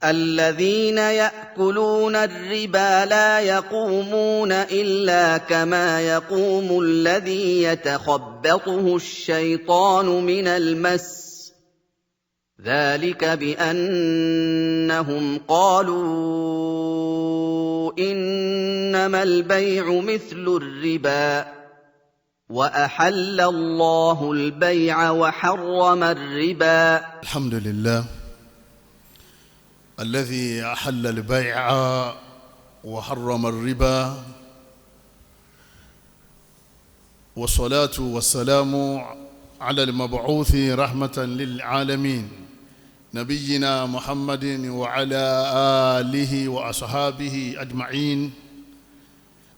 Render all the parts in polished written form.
الذين يأكلون الربا لا يقومون إلا كما يقوم الذي يتخبطه الشيطان من المس ذلك بأنهم قالوا إنما البيع مثل الربا وأحل الله البيع وحرم الربا. الحمد لله الذي أحل البيع وحرم الربا، والصلاة والسلام على المبعوث رحمة للعالمين نبينا محمد وعلى آله وأصحابه أجمعين.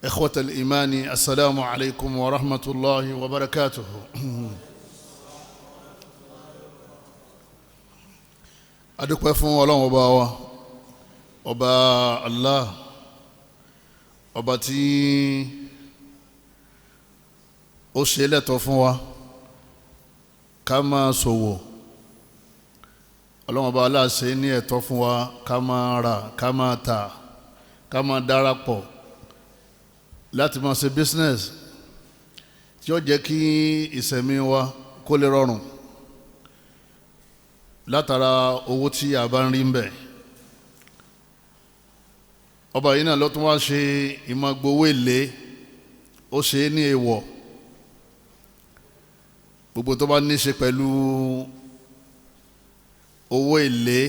إخوة الإيمان، السلام عليكم ورحمة الله وبركاته. adúpẹ́ fún Ọlọ́run ọba wa, ọba Allah, ọba tí ó ṣe lẹ́tọ̀ọ́ fún wa ká máa ṣòwò. Ọlọ́run ọba Allah ṣe ní ẹ̀tọ́ fún wa ká máa rà, ká máa tà, ká máa darapọ̀ láti máa ṣe business tí ó jẹ́ kí ìṣẹ̀mí wa kó lè rọrùn látara owó tí a bá ń rí ń bẹ̀. Ọba yìí náà ló tún wá ṣe ìmọ̀gbowó èlé, ó ṣe é ní èèwọ̀. Gbogbo tó bá ní ṣe pẹ̀lú owó èlé,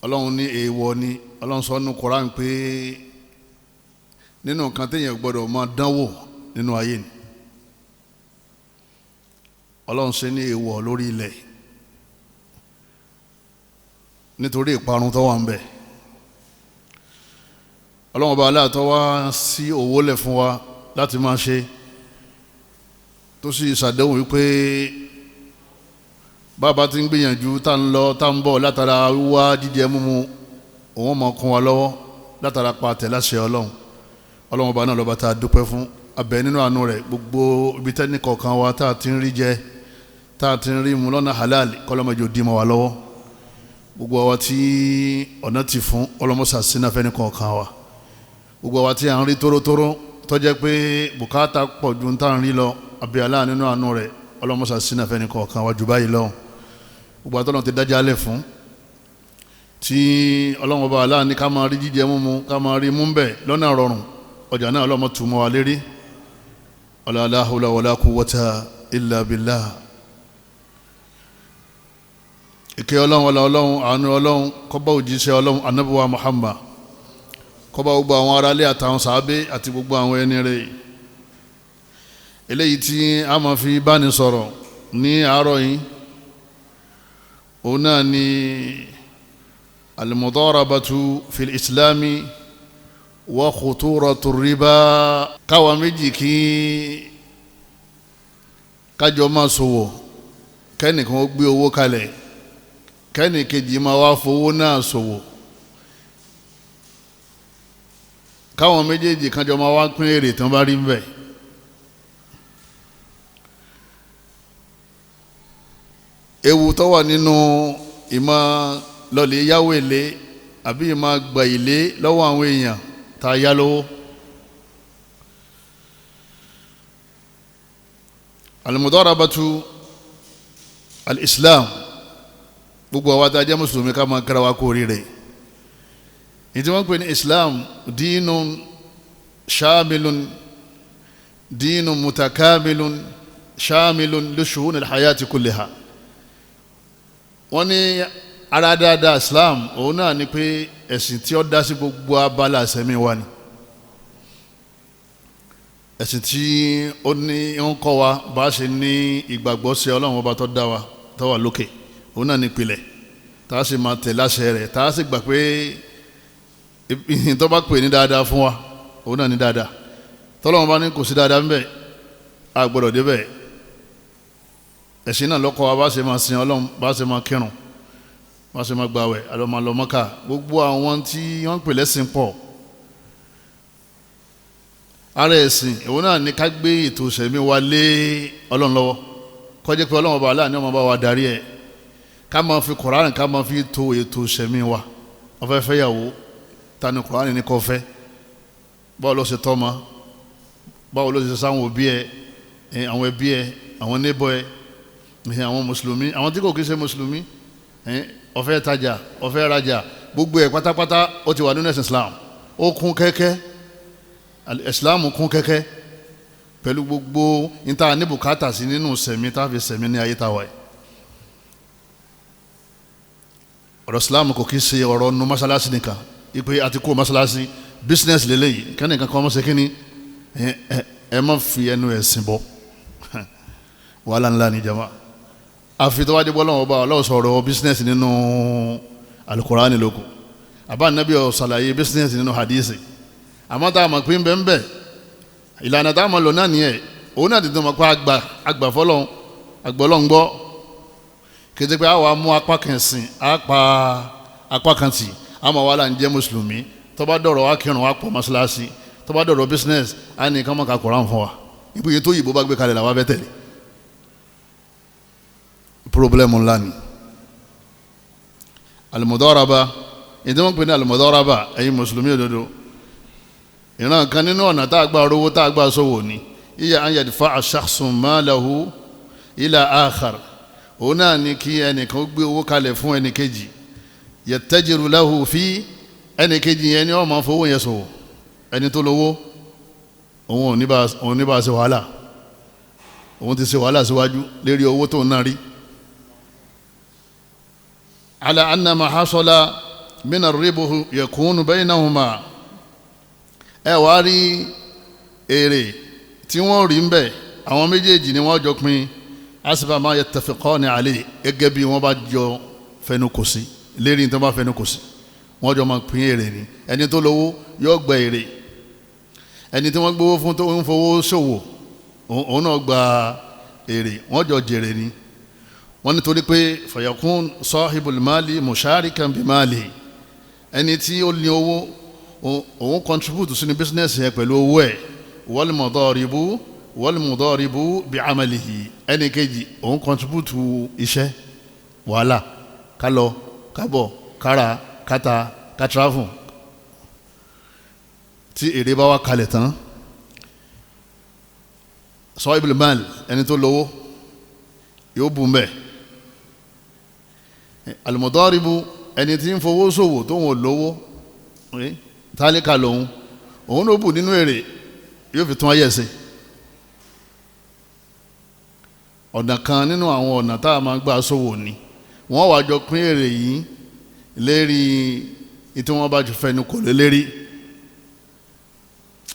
Ọlọ́run ní èèwọ̀ ni. Ọlọ́run sọ nínú Kùránì pé nínú nǹkan téèyàn gbọ́dọ̀ máa dánwò nínú ayé ni. Ọlọ́run ṣe ní èèwọ̀ lórí ilẹ̀ nítorí ìparun tó wà ń bẹ. Ọlọ́run ọba aláàtọ́ wá sí owó lẹ̀ fún wa láti máa ṣe, tó sì ṣàdéhùn wípé bàbá ti ń gbìyànjú tá ń lọ tá ń bọ̀ látara wíwá jíjẹ múmu, òun máa kún wa lọ́wọ́ látara pa tẹ̀láṣẹ Ọlọ́run. Ọlọ́run ọba náà lọ́ba tá a dúpẹ́ fún. Abẹ nínú àánú rẹ̀, gbogbo ibi tẹ́ni kọ̀ọ̀kan wa tá a ti ń rí jẹ, tá a ti ń rí mu lọ́nà halal, kọ́lọ́mọjò dì mọ́ wa lọ́wọ́. Gbogbo àwa tí ọ̀nà ti fún, ọlọ́mọsà sínú afẹ́ni kọ̀ọ̀kan wa. Gbogbo àwa tí à ń rí tórótóró tó jẹ́ pé bùkátà pọ̀ ju tá à ń rí lọ, àbí Allah nínú àánú rẹ̀ ọlọ́mọsà sínú afẹ́ni kọ̀ọ̀kan wa jù báyìí lọ. Gbogbo àtọ́lọ́n ti dájà lẹ̀ fún, tí Ọlọ́run ọba Allah ní ká máa rí jíjẹ múmu, ká máa rí mú bẹ̀ lọ́nà rọrùn, ọjà náà ọlọ́mọ tù mọ́ wa lérí. La hawla wala quwwata illa billah. Ìkẹ́ Ọlọ́run, ọlá Ọlọ́run, àánú Ọlọ́run kó bá òjíṣẹ́ Ọlọ́run Ànábì wa Muhammad, kó bá gbogbo àwọn aráalé àtàwọn sàábé àti gbogbo àwọn ẹni rẹ̀. Eléyìí tí a máa fi bá ní sọ̀rọ̀ ní àárọ̀ yìí, òun náà ni al-mudarabatu fil islami wa khuturatu riba. Káwa méjì kí kájọ máa ṣòwò, kẹ́nìkan ó gbé owó kalẹ̀, kẹ́nì kejì máa wá fowó náà ṣòwò. Káwọn méjèèjì kájọ máa wá pín èrè tán bá rí ń bẹ̀. Ewu tó wà nínú ìmọ̀ lọ́lẹ̀ yáwó èlé àbí ìmọ̀ gbà èlé lọ́wọ́ àwọn èèyàn tá a yá lówó. Al-mudarabatu al-islam, gbogbo àwọn adájẹ́ mùsùlùmí ká máa kára wa kó rí rẹ̀. Ìdí wọ́n pè ní islam dínun shamilun, dínun mutakamilun shamilun li shu'un al-hayati kulliha. Wọ́n ní ara dáadáa islam òun náà ni pé ẹ̀sìn tí ó dá sí gbogbo abala ìṣẹ̀mí wa ni. Ẹ̀sìn tí ó ní ń kọ́ wa bá ṣe ní ìgbàgbọ́ sí Ọlọ́run ọba tó dá wa, tó wà lókè, òun náà ní ìpìlẹ̀, tá a sì máa tẹ̀ láṣẹ rẹ̀, tá a sì gbà pé ìhìn tó bá pè ní dáadáa fún wa òun náà ní dáadáa. Tọ́lọ́run bá ní kò sí dáadáa ńbẹ̀, a gbọ́dọ̀ débẹ̀. Ẹ̀sìn náà ló kọ́ wa bá ṣe máa sin Ọlọ́run, bá ṣe máa kírun, bá ṣe máa gbààwẹ̀, àlọ́ Mákà. Gbogbo àwọn tí wọ́n ń pè lẹ́sìn pọ̀. Ara ẹ̀sìn òun náà ní ká gbé ètò ìṣẹ̀mí wa lé Ọlọ́run lọ́wọ́, kó jẹ́ pé Ọlọ́run ọba Allah ni ó máa bá wa darí ẹ̀. ká máa fi Kùránì ká máa fi tó ètò ìṣẹ̀mí wa wọ́n fẹ́ fẹ́yàwó ta ni Kùránì ní kó fẹ́ báwo ló ṣe tọ́mọ báwo ló ṣe sáwọn òbí ẹ àwọn ẹbí ẹ àwọn neighbor ẹ àwọn mùsùlùmí àwọn tí kò kí ṣe mùsùlùmí ó fẹ́ tajà ó fẹ́ rajà gbogbo ẹ̀ pátápátá ó ti wà nínú ẹ̀sìn Islam ó kún kẹ́kẹ́ Islam kún kẹ́kẹ́ pẹ̀lú gbogbo níta ní bùkátà sí nínú sẹ̀mí tá a fi sẹ̀mí ní ayé táwa yìí. ọ̀rọ̀ Islam kò kí ṣe ọ̀rọ̀ nu mọ́sálásí nìkan ipe àti kó mọ́sálásí business lélẹ́yìí kẹ́nìkan kan mọ́ ṣe kínní ẹ má fi ẹnu ẹ̀sìn bọ́ wàhálà ńlá ní jama àfi tó wá dé bọ́lá ọba ọlọ́wọ́ sọ̀rọ̀ business nínú alukurani lóko àbá nàbí ó ṣàlàyé business nínú hadisi àmọ́ tá a mọ̀ pé ń bẹ́ ń bẹ́ ìlànà tá a mọ̀ lò náà nìyẹn òun náà ti tó mọ̀ pé àgbà fọlọ́n àgbọ̀lọ́n gbọ́ kété pé àwa mú apá kan sìn apá kan tì àmọ́ wàhálà ń jẹ́ mùsùlùmí tó bá dọ̀rọ̀ wá kírun wá pọ̀ mọ́ṣáláṣí tó bá dọ̀rọ̀ business á ní ká mọ̀ ká Kùránì fún wa ibùyẹ tó yìnbó bá gbé kalẹ̀ làwa bẹ́ tẹ̀lé problem ńlá ni. Al-Mudarabah ìdí wọn pè ní Al-Mudarabah ẹ̀yin mùsùlùmí òdodo ìran kan nínú ọ̀nà tá a gbà rówó tá a gbà sówò ni iya an yadfa'a shakhsun malahu ila akhar òun náà ni kí ẹnìkan gbé owó kalẹ̀ fún ẹnìkejì yattajiru lahu fi ẹnìkejì yẹn ni wọ́n máa fowó yẹn sòwò ẹni tó lówó òun ò ní bá ṣe wàhálà òun ti ṣe wàhálà síwájú lérí owó tó ń náà rí. على أن ما حصل من الربح يكون بينهما ẹ wá rí èrè tí wọ́n rí ń bẹ̀ àwọn méjèèjì ni wọ́n jọ pín asba ma yattafiqani alayhi gẹ́gẹ́ bí wọ́n bá jọ fẹnu kò sí lérí tó bá fẹnu kò sí wọ́n jọ máa pín èrè ni ẹni tó lówó yóò gba èrè ẹni tí wọ́n gbowó fún tó ń fowó ṣòwò òun náà gba èrè wọ́n jọ jèrè ni wọ́n nítorí pé fayakun sahibul mali musharikan bi mali ẹni tí ó ní owó òun contribute sínú business yẹn pẹ̀lú owó ẹ̀ wal mudaribu bi amalihi ẹni kejì òun contribute iṣẹ́ wàhálà kálọ kábọ̀ kára káta kátravel tí èrè bá wá kalẹ̀ tán sahibul mali ẹni tó lówó yóò bù mbẹ́ al-mudaribu ẹni tí ń fowó ṣòwò tó wọn lówó tálíkà lòun òun ló bù nínú èrè yóò fi tún ayé ṣe ọ̀nà kan nínú àwọn ọ̀nà tá a máa gbà ṣòwò ni wọ́n wá jọ pín èrè yìí lérí ìtí wọ́n bá jọ fẹnu kò lé lérí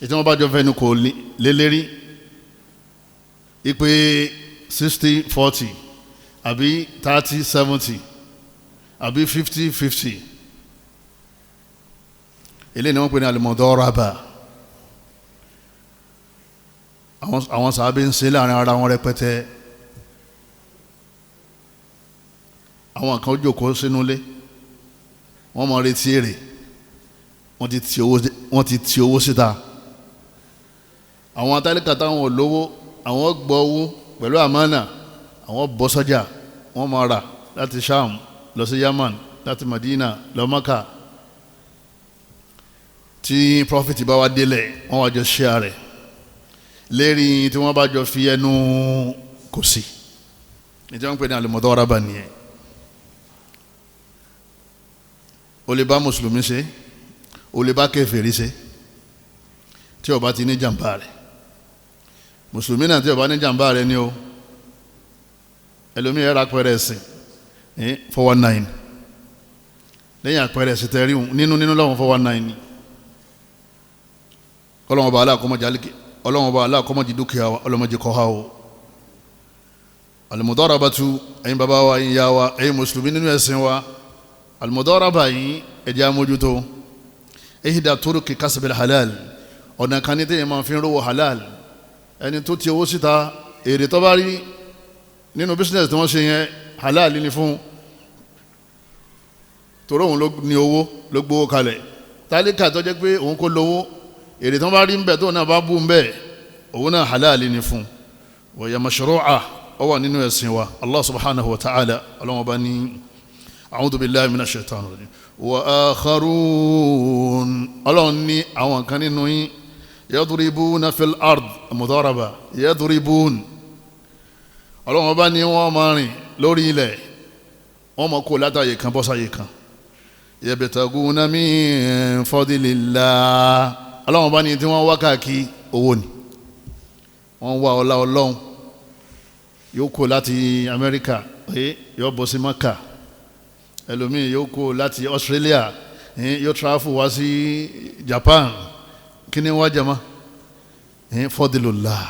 ìtí wọ́n bá jọ fẹnu kò lé lérí ìpè 60-40 àbí 30-70 àbí 50-50 eléyìí ni wọ́n pè ní Al-Mudarabah àwọn sàábé ń ṣe láàrin ara wọn rẹpẹtẹ àwọn kan jókòó sínú ilé wọ́n mọ̀ retí èrè wọ́n ti ti owó síta àwọn atálíkà táwọn olówó àwọn gbọ́ owó pẹ̀lú àmánà àwọn bọ́ sọ́jà wọ́n máa rà láti Sham lọ sí Yaman láti Madina lọ Maka tí profit bá wá délẹ̀ wọ́n wá jọ share rẹ̀ lérí tí wọ́n bá jọ fi ẹnu kò sí ní tí wọ́n pè ní Al-Mudarabah nìyẹn o lè bá mùsùlùmí ṣe o lè bá kèfèrí ṣe tí ó bá ti ní jàmbá rẹ̀ mùsùlùmí náà tí ó bá ní jàmbá rẹ̀ ni o ẹlòmí ẹ̀rọ apẹ̀rẹ̀ ẹ̀sìn 419 lẹ́yìn apẹ̀rẹ̀ ẹ̀sìn tẹ̀rí nínú lọ́wọ́n 419 ọlọ́wọ́n bá aláàkọ́mọ́jì dúkìá ọlọ́mọ́jì kọ́ ha o Al-Mudarabatu ẹ̀yin bàbá wa ẹ̀yin yá wa ẹ̀yin mùsùlùmí nínú ẹ̀sìn wa Al-Mudarabah yìí ẹ̀jẹ̀ amójútó ihda turuki kasbil halal ọ̀nà kan ní tẹ́yìn máa fi ń rówó halal ẹni tó ti owó síta èrè tó bá rí nínú business tí wọ́n ṣe yẹn halal ní fún torí òun ló ní owó ló gbówó kalẹ̀ tálíkà tó jẹ́ pé òun kò lówó èrè tí wọ́n bá rí ń bẹ̀ tó náà bá bú ń bẹ̀ òun náà halal ní fún wa hiya mashru'ah ó wà nínú ẹ̀sìn wa Allah subhanahu wa ta'ala ọlọ́run ọba ní a'udhu billahi minash shaitani rajim wa akharun ọlọ́run ní àwọn kan nínú yín yadribuna fil ard mudarabah yadribun ọlọ́run ọba ní wọ́n máa rìn lórí ilẹ̀ wọ́n máa kó látàyè kan bọ́sáyè kan yabtaguna min fadlillah ọlọ́run ọba ní tí wọ́n wá káàkiri owó ni wọ́n wá ọlá ọlọ́run yóò kó láti Amẹ́ríkà yóò bọ́ sí Maka ẹlòmíì yóò kó láti Australia yóò travel wá sí Japan kí ni wá jama fadlullah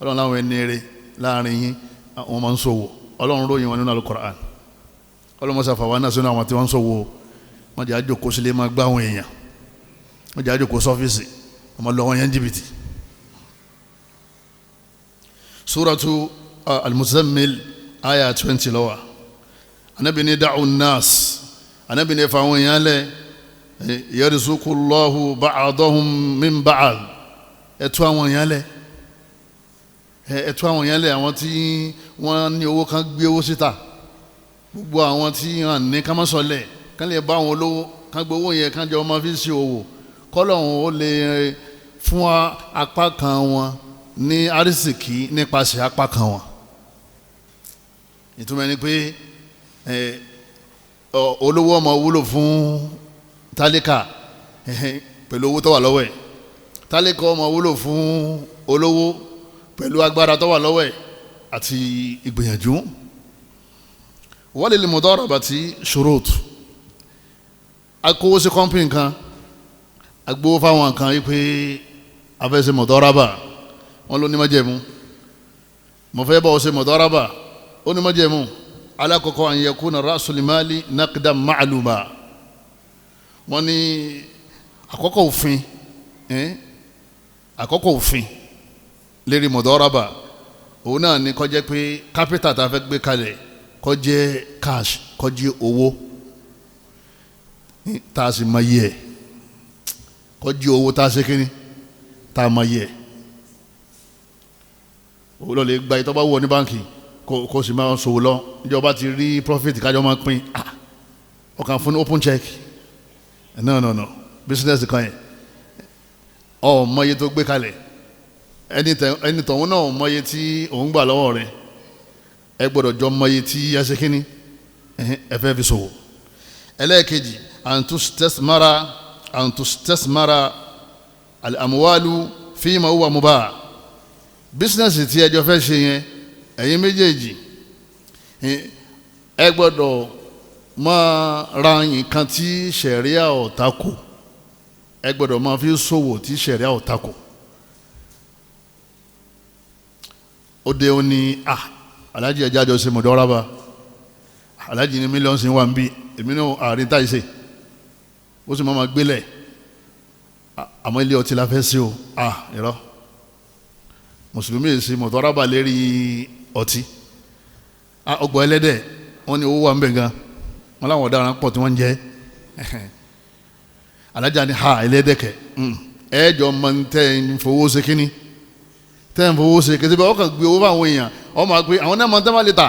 ọlọ́run láwọn ẹni eré láàrin yín wọ́n máa ń ṣòwò ọlọ́run ròyìn wọn nínú Al-Qur'an ọlọ́run mọ́sáfà wà náà sínú àwọn tí wọ́n ń ṣòwò wọ́n jẹ́ àjòkó sílé máa gbá àwọn èèyàn wọ́n jẹ́ àjòkó sọ́fíìsì wọ́n máa lọ wọn yẹn jìbìtì. Suratu Al-Muzammil aya 20 lọ́wọ́ Ànábì ní da'u an-nas Ànábì ní fáwọn èèyàn lẹ́ yarzuqullahu ba'dahum min ba'd ẹ̀tọ́ àwọn èèyàn lẹ́ ẹ̀tọ́ àwọn èèyàn lẹ́ àwọn tí wọ́n ní owó kan gbé owó síta gbogbo àwọn tí wọ́n ní ká má sọlẹ̀ kán lè bá àwọn olówó kán gbé owó yẹn kán jẹ́ ọmọ fi ń ṣe òwò kọ́lọ́hún ó lè fún apá kan wọn ní arísìkí nípasẹ̀ apá kan wọn ìtumọ̀ ni pé olówó ọmọ wúlò fún tálíkà pẹ̀lú owó tó wà lọ́wọ́ ẹ̀ tálíkà ọmọ wúlò fún olówó pẹ̀lú agbára tó wà lọ́wọ́ ẹ̀ àti ìgbìyànjú. walil mudarabati shurut akówó sí kọ́mpìn kan agbówó fáwọn kan wípé afẹ́sẹ̀ mudaraba wọn ló ní májẹ̀mú mo fẹ́ bá ọ ṣe mudaraba ó ní májẹ̀mú alákọ̀ọ́kọ́ an yakuna ra'sul mali naqdan ma'luma wọ́n ní àkọ́kọ́ òfin lérí mudaraba òun náà ní kó jẹ́ pé kápítà tá a fẹ́ gbé kalẹ̀ kó jẹ́ cash kó jẹ́ owó tá a sì máa yẹ kó jẹ́ owó tá a ṣe kíní tá a máa yẹ òun lọ lè gba ìtọ́ bá wọ ní báńkì kó sì máa ṣòwò lọ ìjọba ti rí profit kájọ máa pín ọkàn fún open check no business kan yẹn ọ mọye tó gbé kalẹ̀ ẹni tọ̀hún náà mọye tí òun gbà lọ́wọ́ rẹ̀ ẹ gbọ́dọ̀ jọ mọye tí ẹ ṣe kínní ẹ fẹ́ fi ṣòwò. ẹlẹ́ẹ̀kejì antustasmara al-amwalu fima huwa mubah business tí ẹjọ́ fẹ́ ṣe yẹn ẹ̀yin méjèèjì ẹ gbọ́dọ̀ máa ra nǹkan tí ṣẹ̀ríà ò takò ẹ gbọ́dọ̀ máa fi ṣòwò tí ṣẹ̀ríà ò takò. òde òní alájì ẹja jọ ṣe mọ̀dọ́rábà alájì ní mílíọ̀nù sí wà ń bí èmi náà àárín táyì ṣe ó sì máa gbélẹ̀ àmọ́ ilé ọtí la fẹ́ sí o irọ́ mùsùlùmí èsì mọ̀dọ́rábà lérí ọtí ọgbọ̀n ẹlẹ́dẹ̀ wọ́n ní owó wà ń bẹ̀ gan wọn láwọn ọ̀daràn pọ̀ tí wọ́n ń jẹ́ alájà ní ẹlẹ́dẹ̀kẹ̀ ẹ̀ẹ́jọ máa ń tẹ́ ń fowó ṣe kínní tẹ́ ń fowó ṣe kìí ṣe ọkàn gbé owó fáwọn èèyàn wọ́n máa gbé àwọn náà máa ń tẹ́ máa lè tà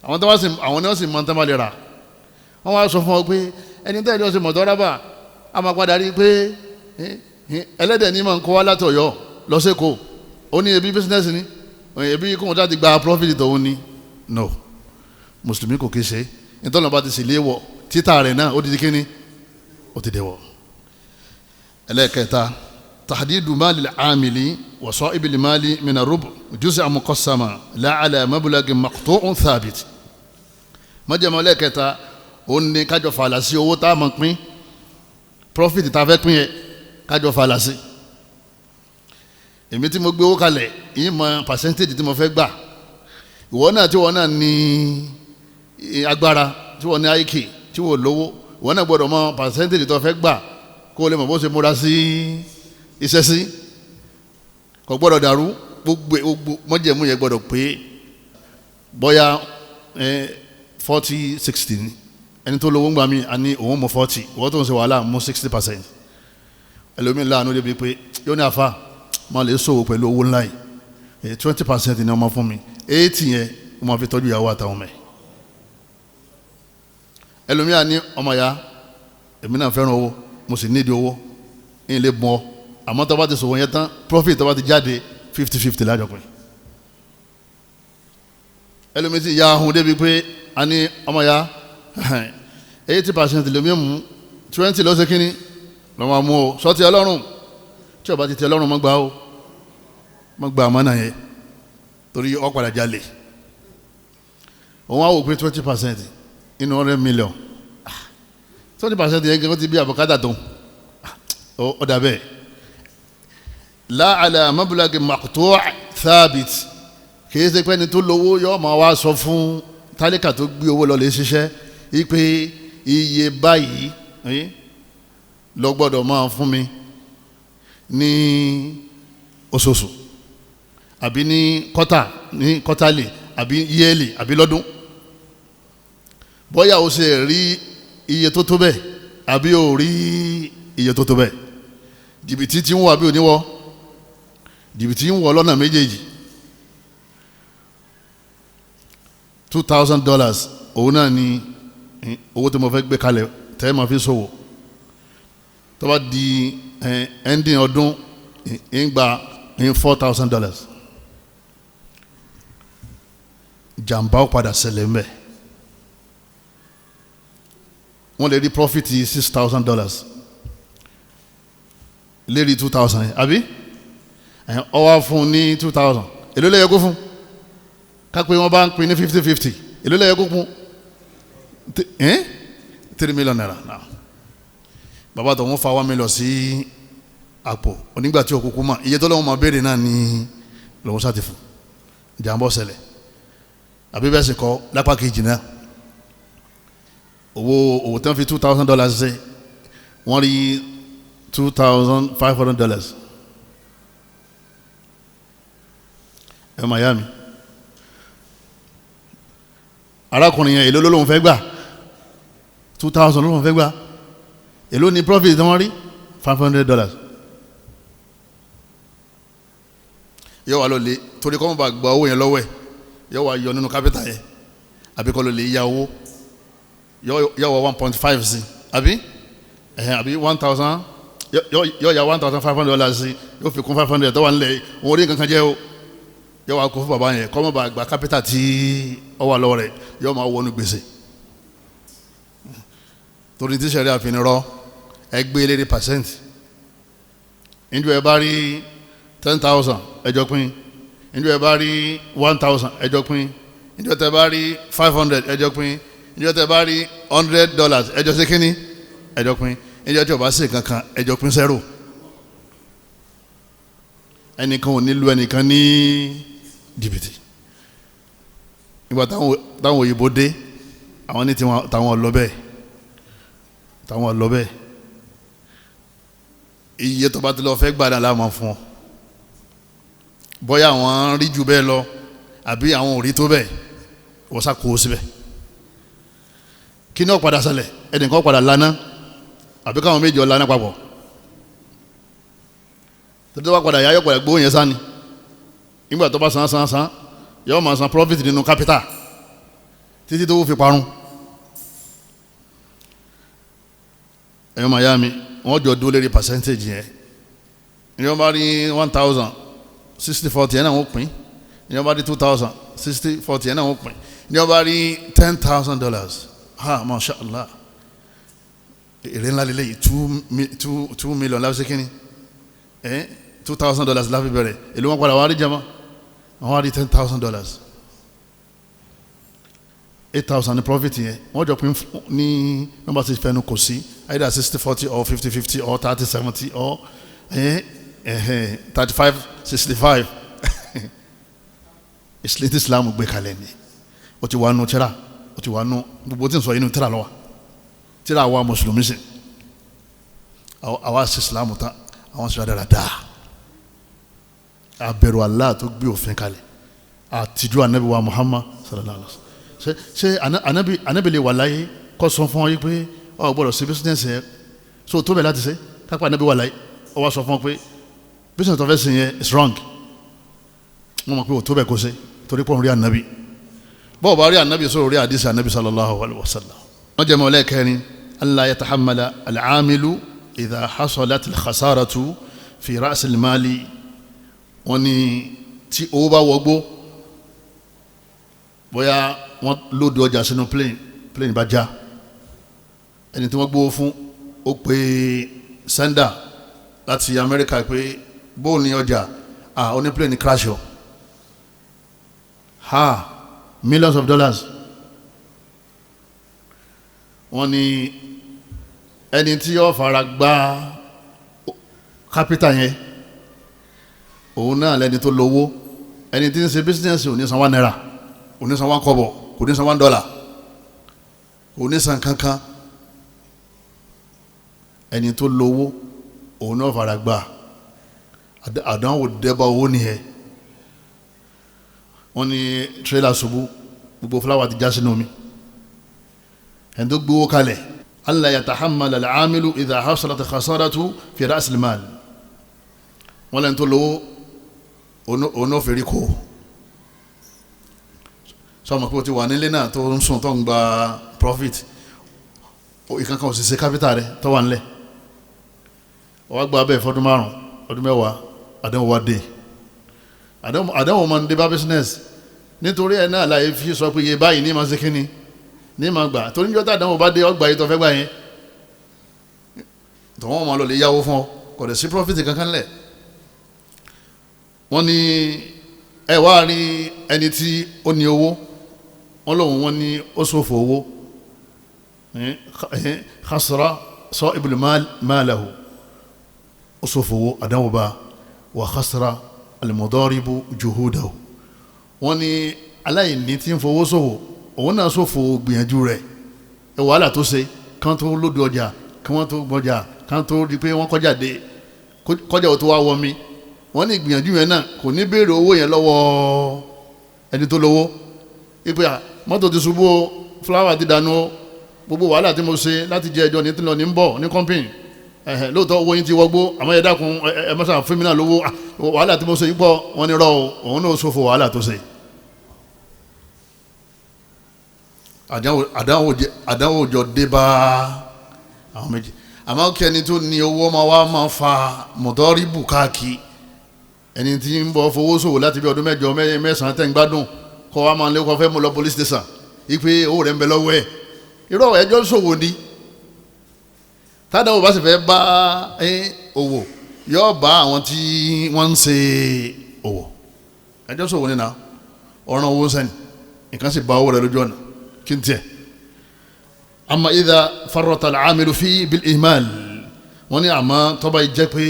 àwọn náà sì máa ń tẹ́ máa lè rà wọ́n wá sọ fún ọ pé ẹni tẹ́ ẹ̀jọ́ ṣe mọ̀dọ́rábà a máa padà rí i pé ẹlẹ́dẹ̀ ní máa ń kó wá láti Ọ̀yọ́ lọ sí Èkó ó ní ebi bísínẹ́sì ni ebi kóhun jáde gba profit tòun ni no mùsùlùmí kò kí ṣe nítorí wọn bá ti sì léwọ̀ títà rẹ̀ náà ó ti di kíni ó ti dẹ̀wọ̀. ẹlẹ́ẹ̀kẹta tahdidu mali amili wa sa'ibil mali min ar-rub' juz'an muqassama la ala mablaghin maqtu'un thabit. májèmọ́ ẹlẹ́ẹ̀kẹta ó ní kájọ fàlà sí owó tá a máa pín profit tá a fẹ́ pín yẹ kájọ fàlà sí. èmi tí mo gbé owó kalẹ̀ yìí mọ percentage tí mo fẹ́ gbà ìwọ náà tí wọ́n náà ní agbára tí wọ́n ní àìkè tí wọ́n lówó ìwọ náà gbọ́dọ̀ mọ percentage tó fẹ́ gbà kó o lè mọ̀ bó ṣe múra sí iṣẹ́ sí kò gbọ́dọ̀ dàrú gbogbo mọ́jẹ̀mú yẹn gbọ́dọ̀ pé bóyá 40-60 ni ẹni tó lówó ń gbà mí a ní òun mọ 40 ìwọ tó ń ṣe wàhálà mú 60%. ẹlòmíín láàánú débi pé yóò ní àfa máa lè ṣòwò pẹ̀lú owó ńlá yìí 20% ni wọ́n máa fún mi 80 yẹn wọ́n máa fi tọ́jú ìyàwó àtàwọn ọmọ ẹ̀. ẹlòmíà ní ọmọ ya èmi náà fẹ́ràn owó mo sì nídìí owó ń lè bọ́ àmọ́ tó bá ti sòwò yẹn tán profit tó bá ti jáde 50-50 lájọpin. ẹlòmíì sì ya ahun débi pé a ní ọmọ ya 80% lèmi mú 20 lọ́sẹ̀ kínní lọ́wọ́ mú o sọ́tì ọlọ́run tí o bá ti tẹ ọlọ́run mọ́ gbà o mọ́ gbà àmọ́ náà yẹ torí ó padà jalè òun á wò pé 20% inú 100 million 20% yẹn gẹ́gẹ́ ti bí àbọ̀kádà tó ó dà bẹ́ẹ̀ la ala mablagi maqtu' thabit kìí ṣe pé ẹni tó lówó yóò máa wá sọ fún tálíkà tó gbé owó lọ lè ṣiṣẹ́ ipe iye báyìí lọ gbọ́dọ̀ máa fún mi ní oṣooṣù àbí ní kọ́tàlì àbí yẹ́lì àbí lọ́dún bóyá o ṣe rí iye tó tó bẹ́ẹ̀ àbí o rí iye tó tó bẹ́ẹ̀ jìbìtì tí ń wọ àbí oníwọ jìbìtì ń wọ lọ́nà méjèèjì $2,000 òun náà ni owó tí mo fẹ́ gbé kalẹ̀ tẹ́ ma fi ṣòwò tó bá di ending ọdún ń gba $4,000 jàǹbá ó padà ṣẹlẹ̀ mẹ́ wọ́n lè rí profit $6,000 lérí 2,000 àbí ó wá fún ní 2,000 èló lè yẹ kó fún kápẹ́ wọ́n bá ń pín ní 50-50 èló lè yẹ kó fún 3 million naira náà bàbá tó wọ́n fa 1 million sí àpò onígbà tí òkùnkùn mọ̀ iye tó lọ́wọ́ máa béèrè náà ní lọ́wọ́ sáti fún ìjàmbá ṣẹlẹ̀ àbí bẹ́ẹ̀ sì kọ́ lápá kejì náà owó tán fi $2,000 ṣe wọ́n rí $2,500 ẹ̀ Miami arákùnrin yẹn èló lóun fẹ́ gbà 2,000 lóun fẹ́ gbà èló ni profit tí wọ́n rí $500 yóò wá lọ lè torí kọ́ mọ́ bá gba owó yẹn lọ́wọ́ ẹ̀ yóò wá yọ nínú kápítà yẹn àbí kọ́ lọ lè ya owó yóò wá 1.5 sí àbí 1,000 yóò ya $1,500 sí yóò fi kún 500 tó wà nílẹ̀ òun orí nǹkan kan jẹ́ o yóò wá kó fún bàbá yẹn kọ́ mọ́ bá gba kápítà tí ó wà lọ́wọ́ rẹ̀ yóò máa wọnú gbèsè torí tí sẹ́rí àfihàn rọ ẹgbẹ́ lérí percent níjọ́ ẹ bá rí 10,000 ẹjọ́ pín níjọ́ ẹ bá rí 1,000 ẹjọ́ pín níjọ́ tẹ bá rí 500 ẹjọ́ pín níjọ́ tẹ bá rí $100 ẹjọ́ sí kínní ẹjọ́ pín níjọ́ tí o bá sí kankan ẹjọ́ pín zero ẹnìkan ò nílò ẹnìkan ní jìbìtì nígbà táwọn òyìnbó dé àwọn ní táwọn lọ bẹ́ẹ̀ iye tó bá ti lọ fẹ́ gbàdá láàmú fún ọ bóyá àwọn rí jù bẹ́ẹ̀ lọ àbí àwọn ò rí tó bẹ́ẹ̀ wọ́n sá kó o síbẹ̀ kí ní ó padà ṣẹlẹ̀ ẹnìkan padà lana àbí káwọn méjì lana papọ̀ tó bá padà yá yọ padà gbówó yẹn sáni nígbà tó bá san yọ máa san profit nínú capital títí tó fi parun ẹ̀yọ́ Miami wọ́n jọ dúró lérí percentage yẹn ní wọ́n bá rí 1,000 60-40 yẹn náà wọ́n pín ní wọ́n bá rí 2,000 60-40 yẹn náà wọ́n pín ní wọ́n bá rí $10,000 ha masha Allah èrè ńlá lélẹ́yìí 2 million láti ṣe kínní $2,000 láfi bẹ̀rẹ̀ èlò wọn padà wá rí jama wọ́n wá rí $10,000 8,000 ní profit yẹn wọ́n jọ pín ní nọ́mbà tí fẹ́nu kò sí either 60-40 or 50-50 or 30-70 or 35-65 ìsìlẹ̀ tí Islam gbé kalẹ̀ ni ó ti wà nù tíra ó ti wà nù gbogbo tí n sọ inú tíra lọ́wọ́ tíra àwa mùsùlùmí sí àwa sí Islam tán àwọn sọ dáadáa abẹ̀rù Allah tó gbé òfin kalẹ̀ àtijú anabi wa Muhammad sallallahu alaihi wasallam ṣe anabi lè wà láyé kọ́ sọ fún ọ yí pé ọ gbọ́dọ̀ sí business yẹn so tó bẹ̀ láti ṣe kápẹ́ anabi wà láyé ọ wá sọ fún ọ pé business tó fẹ́ sìn yẹn is wrong wọ́n mọ̀ pé ò tó bẹ̀ kó ṣe torí pé òun rí ànábì bọ́ọ̀ bá rí ànábì sọ̀rọ̀ rí àdìsí ànábì sallallahu alaihi wasallam. wọ́n jẹ́ mọ́lẹ́ kẹrin alla yatahammala al-aamilu idha hasalat al-khasaratu fi ra's al-mali. wọ́n ní tí owó bá wọgbó bóyá wọ́n lóòdù ọjà sínú plane bá já ẹni tí wọ́n gbówó fún ó pé sẹ́ndà láti Amẹ́ríkà pé bóò ní ọjà ó ní plane crash o millions of dollars. wọ́n ní ẹni tí yóò fara gbá capital yẹn òun náà lẹni tó lówó ẹni tí ń ṣe business ò ní san $1 ò ní san $1 kò ní san $1 kò ní san kankan ẹni tó lówó òun náà fara gbá àdánwò dẹ́bà owó nìyẹn. wọ́n ní trailer ṣubú gbogbo fúláwà ti já sínú omi ẹni tó gbówó kalẹ̀ alla yatahammala al-aamilu idha hasalat khasaratu fi ra's al-mal. wọ́n lẹ́ni tó lówó òun náà fèrè kó sọmọ pé o ti wà nílé náà tó ń sùn tó ń gba profit ìkankan ò sì ṣe capital rẹ tó wà nílẹ̀ wọ́n gba abẹ́ fọdún 5 ọdún 10 àdánwò wá dé àdánwò máa ń dé bá business nítorí ẹ̀ náà láyé fi sọ pé iye báyìí ní ma ṣe kíni ní ma gbà torí níjọ́ tá àdánwò bá dé ọgbà yìí tó fẹ́ gbà yẹn tó wọ́n máa lọ lè yáwó fún ọ kò dẹ̀ sí profit kankan lẹ̀. wọ́n ní ẹ wá rí ẹni tí ó ní owó wọ́n lòun wọ́n ní ó ṣòfò owó khasara sahibul malahu ó ṣòfò owó àdánwò bá wa khasara al-mudaribu juhudahu. wọ́n ní aláìní tí ń fowó ṣòwò òun náà ṣòfò gbìyànjú rẹ̀ ẹ wàhálà tó ṣe kán tó lóde ọjà kí wọ́n tó gbọ́jà kán tó di pé wọ́n kọjá dé kọjá ò tó wá wọ́ mi. wọ́n ní ìgbìyànjú yẹn náà kò ní béèrè owó yẹn lọ́wọ́ ẹni tó lówó ipe mọ́tò ti ṣubú o fúláwà ti dànù o gbogbo wàhálà tí mo ṣe láti jẹ ẹjọ́ ní tí lọ ní ń bọ̀ ní kọ́mpìn lóòótọ́ owó yín ti wọgbó àmọ́ ẹ dákun ẹ mọ́sá fún mi náà lówó wàhálà tí mo ṣe yìí pọ̀ wọ́n ní rọ́ o òun náà ṣòfò wàhálà tó ṣe. àdánwò jọ dé bá àwọn méjì àmọ́ kí ẹni tó ní owó máa fa mọ̀tọ́rìbù káàkiri ẹni tí ń bọ̀ fowó ṣòwò láti bí ọdún 9 tẹ́ ń gbádùn kọ́ wa máa ń lé kọ́ fẹ́ mú lọ police station ipe owó rẹ̀ ń bẹ lọ́wọ́ ẹ̀ irọ́ ẹjọ́ ṣòwò ni tádàwò bá sì fẹ́ bá òwò yóò bá àwọn tí wọ́n ń ṣe òwò ẹjọ́ ṣòwò nínú ọ̀ràn owó sẹ́ni nǹkan sì bá owó rẹ̀ lójú ọ̀nà kí n tiẹ̀. amma idha farrata al-aamilu fi bil-ihmal wọ́n ní àmọ́ tọ́ba jẹ́ pé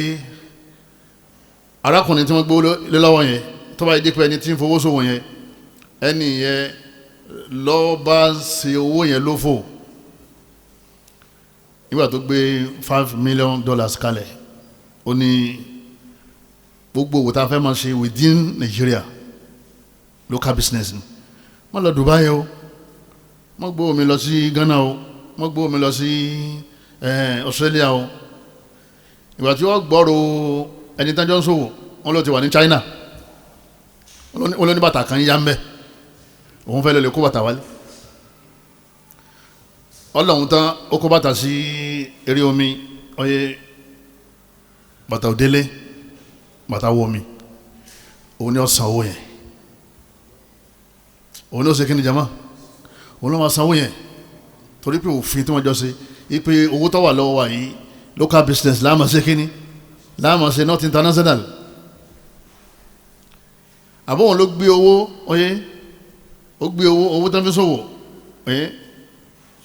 arákùnrin tí wọ́n gbé lé lọ́wọ́ yẹn tọ́ba jẹ́ pé ẹni tí ń fowó ṣòwò yẹn ẹni yẹn lọ́ọ́ bá ṣe owó yẹn lófò nígbà tó gbé $5 million kalẹ̀ ó ní gbogbo òwò tá a fẹ́ máa ṣe within Nigeria local business ni wọ́n lọ Dubai o wọ́n gbé omi lọ sí Ghana o wọ́n gbé omi lọ sí Australia o ìgbà tí wọ́n gbọ́rọ̀ ẹni tán jọ ń ṣòwò wọ́n ló ti wà ní China wọ́n ló ní bàtà kan yá ń bẹ́ òun fẹ́ lọ lè kó bàtà wálé ọlọ́run tán ó kó bàtà sí eré omi ọyẹ bàtà òdélé bàtà wọ omi òun ni ó san owó yẹn òun ni ó ṣe kí ni jama òun ló máa san owó yẹn torí pé òfin tí wọ́n jọ ṣe ipe owó tó wà lọ́wọ́ wa yìí local business láàmà ṣe kí ni láàmà ṣe not international àbọ̀ òun ló gbé owó ọyẹ ó gbé owó tán fi ṣòwò ọyẹ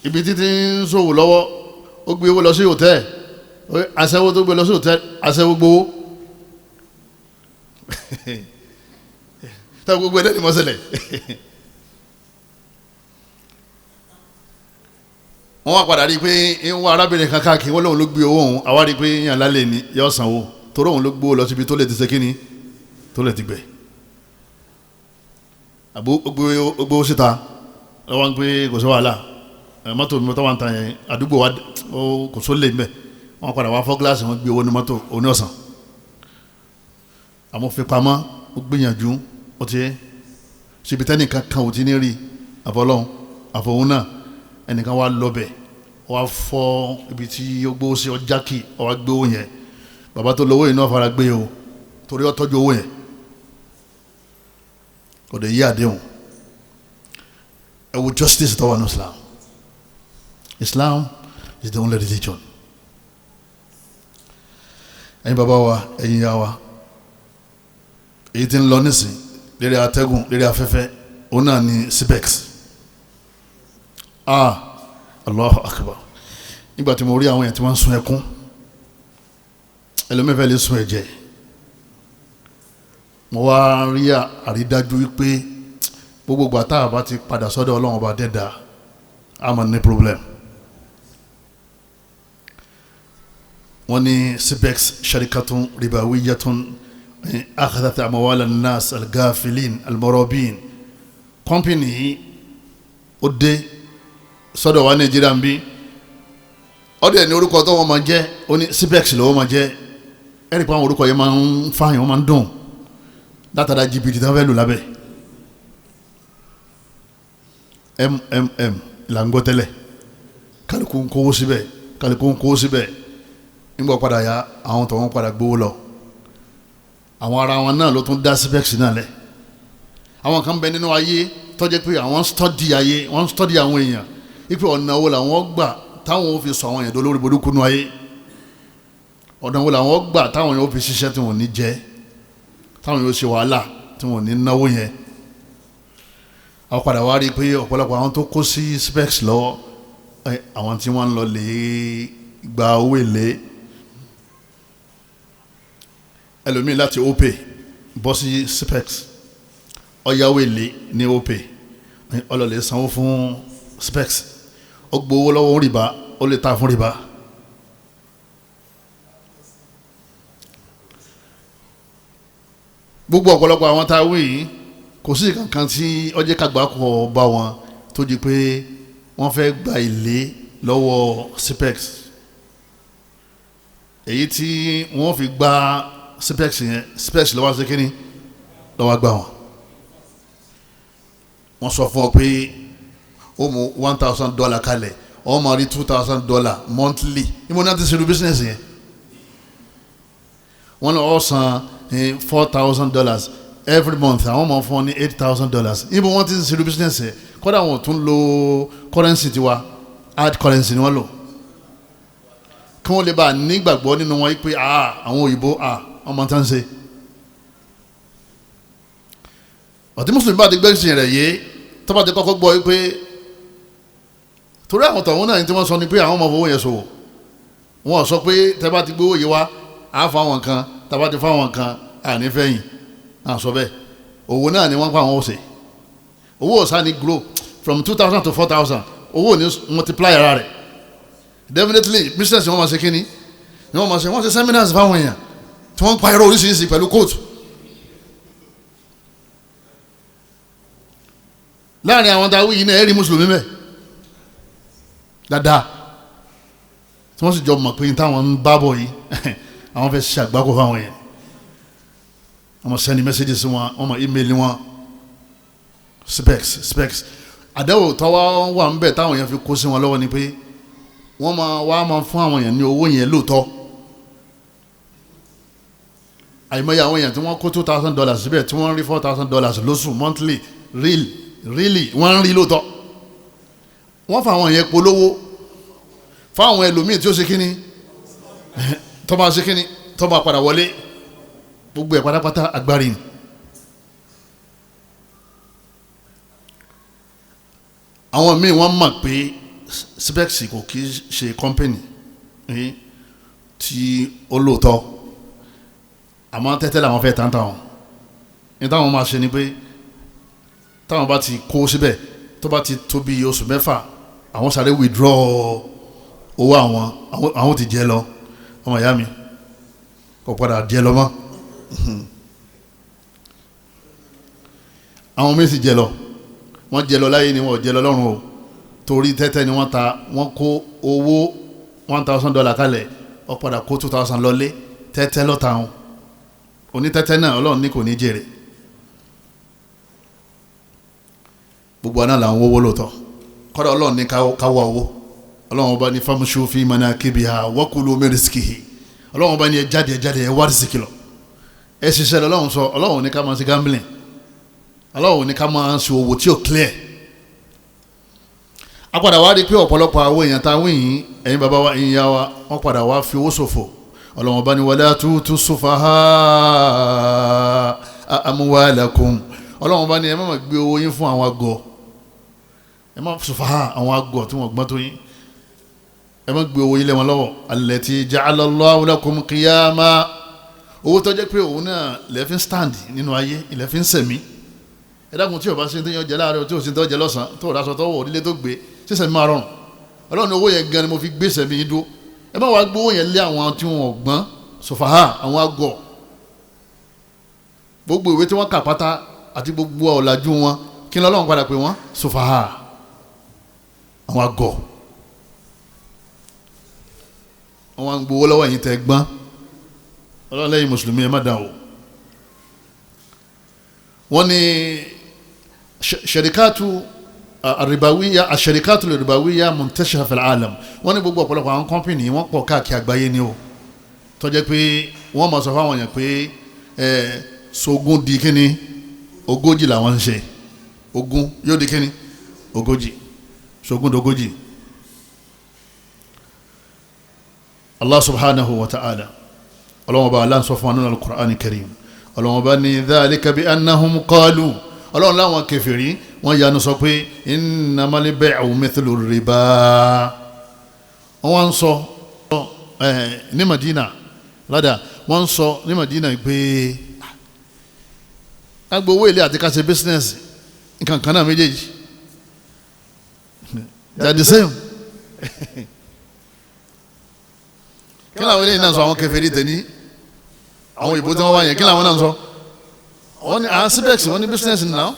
ibi títí ń ṣòwò lọ́wọ́ ó gbé owó lọ sí hòtẹ́ẹ̀ aṣẹ́wó tó gbé lọ sí hòtẹ́ẹ̀ aṣẹ́wó gbowó tá gbogbo ẹ̀dẹ́ ni mo ṣẹlẹ̀ wọ́n wá padà rí i pé ń wá arábìnrin kan káàkiri wọ́n lóun ló gbé owó òun àwa rí i pé yàn lálẹ́ ni yọ sanwó torí òun ló gbowó lọ síbi tó lè ti ṣe kíni tó lè ti gbẹ àbó gbowó síta lọ́wọ́ ń pé kò sí wàhálà mọ́tò mi tó wà ń ta yẹn àdúgbò wa kò só lè mbẹ́ wọ́n padà wá fọ́ gíláàsì wọn gbé owó ní mọ́tò òní ọ̀sán àmọ́ fi pamọ́ ó gbìyànjú ó ti síbi tẹ́nìkan kan ò ti ní rí àfọlọ́hún àfọ̀hún náà ẹnìkan wá lọ́bẹ̀ wá fọ́ ibi tí ó gbówó sí ọjà kì ọ wá gbé owó yẹn bàbá tó lówó yìí náà fara gbé o torí ó tọ́jú owó yẹn kò dé yí àdéhùn ẹ wo justice tó wà ní Islam. Islam is the only religion. ẹ̀yin bàbá wa ẹ̀yin ya wa èyí tí ń lọ nísìn lérí atẹ́gùn lérí afẹ́fẹ́ òun náà ní Cbex. Allahu Akbar. Nígbà tí mo rí àwọn èèyàn tí wọ́n ń sun ẹkún ẹlòmífẹ́ lè sun ẹ̀jẹ̀ mo wá rí àrídájú wípé gbogbo gbàtà àbá ti padà sọ́dọ̀ Ọlọ́run ọba dẹ́dà a máa ní problem. wọ́n ní Cbex sharikatun ribawiyatun akhadhat amwal an-nas al-ghafilin al-murabin company ó dé sọ́dọ̀ wa Nàìjíríà ń bí ọdẹ ní orúkọ tó wọ́n máa jẹ́ ó ní Cbex lọ́wọ́ máa jẹ́ ẹ̀rí pa àwọn orúkọ yẹn máa ń fáyìn wọ́n máa ń dùn látara jìbìtì tí wọ́n fẹ́ lò lábẹ́ mmm là ń gbọ́ tẹ́lẹ̀ kálukú ń kówó síbẹ̀ nígbà padà ya àwọn tó wọ́n padà gbówó lọ àwọn ara wọn náà ló tún dá Cbex náà lẹ̀ àwọn kan bẹ nínú ayé tó jẹ́ pé àwọn stọ́dì ayé wọ́n stọ́dì àwọn èèyàn ipe ọ̀nà wo làwọn gbà táwọn ò fi sọ àwọn èèyàn dolórí burúkú nú ayé ọ̀nà wo làwọn gbà táwọn yóò fi ṣiṣẹ́ tí wọ́n ní jẹ́ táwọn yóò ṣe wàhálà tí wọ́n ní náwó yẹn àwọn padà wá rí i pé ọ̀pọ̀lọpọ̀ àwọn tó kó sí Cbex lọ́wọ́ àwọn tí wọ́n ń lọ lè gba owó èlé ẹlòmíì láti opay bọ́ sí Cbex ọ̀yáwó èlé ní opay ọlọ́lẹ̀ sanwó fún Cbex ó gbowó lọ́wọ́ rìbá ó lè ta fún rìbá gbogbo ọ̀pọ̀lọpọ̀ àwọn tá a wí yìí kò sí kankan tí ọjẹ́ kàgbà kọ̀ bá wọn tó di pé wọ́n fẹ́ gba èlé lọ́wọ́ Cbex èyí tí wọ́n fi gba Cbex yẹn Cbex lọ́wọ́ sí kínní lọ́wọ́ gbà wọ́n sọ fún ọ pé ó mú $1,000 kalẹ̀ ó máa rí $2,000 monthly ìmọ̀ náà ti ṣe irú business yẹn wọ́n lọ ọ san $4,000 every month àwọn máa fún ọ ní $8,000 ìmọ̀ wọ́n ti ṣe irú business yẹn kódà wọn tún lo currency tiwa hard currency ni wọ́n lò kí wọ́n lè bá nígbàgbọ́ nínú wọn pé àwọn òyìnbó wọ́n máa tán ṣe ọ̀tí mùsùlùmí bá ti gbẹ́sìn rẹ̀ yé tó bá ti kọ́kọ́ gbọ́ pé torí àwọn tọ̀hún náà ní tí wọ́n sọ ni pé àwọn ọmọ owó yẹn ṣòwò wọ́n sọ pé tẹ́ bá ti gbé owó yìí wá fún àwọn kan tá bá ti fún àwọn kan nífẹ̀yìn sọ bẹ́ẹ̀ owó náà ni wọ́n pa àwọn ọ̀sẹ̀ owó ọ̀sán ni grow from 2,000 to 4,000 owó ni multiply ara rẹ̀ definitely business wọ́n máa ṣe kíní ni wọ́n máa ṣe wọ́n ṣe seminars fáwọn èèyàn tí wọ́n ń pa irọ́ oríṣiríṣi pẹ̀lú kóòtù láàrin àwọn dáwí yìí náà ẹ̀rí mùsùlùmí mẹ́ dáadáa tí wọ́n sì jọ mọ̀ pé táwọn ń bá bọ̀ yìí àwọn fẹ́ ṣe àgbákò fáwọn èèyàn wọ́n máa send messages sí wọn wọ́n máa email wọn Cbex àdáwò tọ́wọ́ wà ń bẹ̀ táwọn èèyàn fi kó sí wọn lọ́wọ́ ni pé wọ́n máa fún àwọn èèyàn ní owó yẹn lóòótọ́ àìmọye àwọn èèyàn tí wọ́n kó $2,000 síbẹ̀ tí wọ́n rí $4,000 lóṣù monthly really wọ́n ń rí lóòótọ́ wọ́n fa àwọn èèyàn polówó fáwọn ẹlòmíì tí ó ṣe kíní tọ́ba ṣe kíní tọ́ba padà wọlé gbogbo ẹ̀ pátápátá agbárí ni. àwọn míì wọ́n mọ̀ pé Cbex kò kí ṣe company tí ó lóòótọ́ àmọ́ tẹ́tẹ́ làwọn fẹ́ tán táwọn ní táwọn máa ṣe ni pé táwọn bá ti kó síbẹ̀ tó bá ti tó bí oṣù mẹ́fà àwọn sáré withdraw owó àwọn ti jẹ lọ ọmọ ìyá mi kò padà jẹ lọ mọ́ àwọn míì sì jẹ lọ wọ́n jẹ lọ láyé ni wọ́n jẹ lọ lọ́run o torí tẹ́tẹ́ ni wọ́n ta wọ́n kó owó $1,000 kalẹ̀ ó padà kó 2,000 lọlé tẹ́tẹ́ lọ́ta wọn onítẹ́tẹ́ náà ọlọ́run ní kò ní jèrè gbogbo àná là ń wọ́wọ́ lóòótọ́ kọ́dà ọlọ́run ní káwọ́ owó ọlọ́run bá ní famshu fi manakibiha wa kulu min rizqihi ọlọ́run bá ní ẹ jáde ẹ wá rìsíkì lọ ẹ ṣiṣẹ́ lọ́lọ́run sọ ọlọ́run ní ká máa ṣe gambling ọlọ́run ní ká máa ṣe owó tí ò clear. a padà wá rí pé ọ̀pọ̀lọpọ̀ àwọn èèyàn táwọn yìí ẹ̀yin bàbá wa ẹ̀yin yá wa wọ́n padà wá fi owó ṣòfò ọlọ́run bá ní wala tutu sufaha amwalakum ọlọ́run bá ní ẹ má máa gbé owó yín fún àwọn àgọ́ ẹ má sufaha àwọn àgọ́ tí wọ́n gbọ́n tó yín ẹ má gbé owó yín lé wọn lọ́wọ́ allati ja'ala Allahu lakum qiyama owó tó jẹ́ pé òun náà lẹ́fín stand nínú ayé ìlẹ́fín sẹ̀mí ẹ̀dàkùn tí o bá ṣe tó yàn jẹ láàárọ̀ tí o sì tó jẹ lọ́sàn-án tó rà sọ tó wọ̀ orílẹ̀ tó gbé sísẹ̀ máa rọrùn ọlọ́run owó yẹn gan ni mo fi gbé sẹ̀mí yín dúró ẹ má wàá gbówó yẹn lé àwọn tí wọn gbọ́n sọfàhà àwọn àgọ̀ gbogbo ìwé tí wọ́n kà pátá àti gbogbo ọ̀làjú wọn kí ni ọlọ́run padà pè wọ́n sọfàhà àwọn àgọ̀ wọn wá ń gbowó lọ́wọ́ yìí tẹ́ gbọ́n ọlọ́run lẹ́yìn mùsùlùmí ẹ má dà o wọ́n ní sharikatu aribawiya asharikatu aribawiya muntashira fil alam wọ́n ní gbogbo ọ̀pọ̀lọpọ̀ àwọn kọ́mpìnì wọ́n pọ̀ káàkiri àgbáyé ni o tó jẹ́ pé wọ́n mọ̀ sọ fáwọn èèyàn pé sógún di kíni ogójì làwọn ń ṣe ogún yóò di kíni ogójì sógún dogójì. Allah subhanahu wa ta'ala ọlọ́wọ́n bá aláǹsọ fún wa nínú al-Qur'an karim ọlọ́wọ́n bá ní dhalika bi annahum qalu ọlọ́wọ́n láwọn kèfèrí wọ́n yanu sọ pé innamal bay'u mithlu riba wọ́n wá ń sọ ní Madina ládà wọ́n ń sọ ní Madina pé agbowó ilé àti kásẹ̀ business nǹkan kan náà méjèèjì they are the same kí làwọn eléyìí náà sọ àwọn kèfèrí tẹ̀lé àwọn ìbò tí wọ́n wá yẹn kí làwọn náà sọ wọ́n ní Cbex wọ́n ní business náà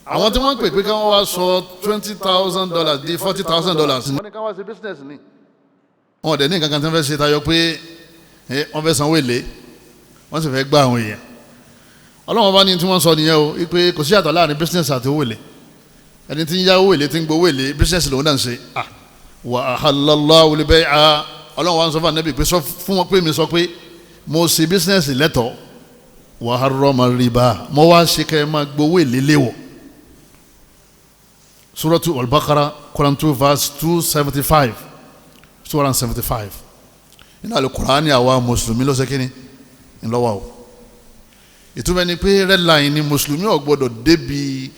àwọn tí wọ́n pè pé káwọn wá sọ $20,000 di $40,000 wọ́n ní káwọn ṣe business ni wọ́n dẹ̀ ní nǹkan kan tí wọ́n fẹ́ ṣe tayọ pé wọ́n fẹ́ sanwó èlé wọ́n sì fẹ́ gbá àwọn èèyàn ọlọ́wọ́n bá ní tí wọ́n sọ nìyẹn o pé kò sí àtọ̀ láàrin business àti owó èlé ẹni tí ń yá owó èlé tí ń gbowó èlé business lòun náà ń ṣe wa ahallallahu al-bay'a ọlọ́wọ́n wa ń sọ fún ànábì pé sọ fún wọn pé mi sọ pé mo ṣe business lẹ́tọ̀ọ́ wa harrama riba mo wá ṣe kẹ́ ẹ máa gbowó èlé léwọ̀ suratu al-Baqara Quran 2 verse 275 275 nínú al-Qur'ani àwa mùsùlùmí ló ṣe kíni ńlọ́wọ́ o ìtumọ̀ ni pé red line ni mùsùlùmí ò gbọ́dọ̀ débi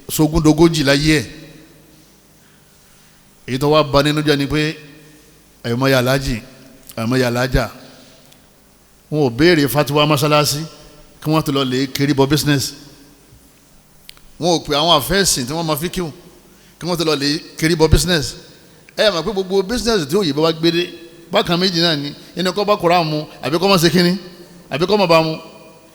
sógúndogójì láyé ẹ̀ èyí tó wá ba nínú jẹ́ ni pé àyọ̀mọ́ yà lájì àyọ̀mọ́ yà lájà wọn ò béèrè fatiwa mọ́sálásí kí wọ́n tó lọ lè kiri bọ́ business wọn ò pè àwọn àfẹ́sìn tí wọ́n máa fi kíw kí wọ́n tó lọ lè kiri bọ́ business mọ̀ pé gbogbo business tí òyìnbó bá gbé dé bákan méjì náà ni inú kọ́ bá kóra mu àbí kọ́ máa ṣe kínní àbí kọ́ máa bá mu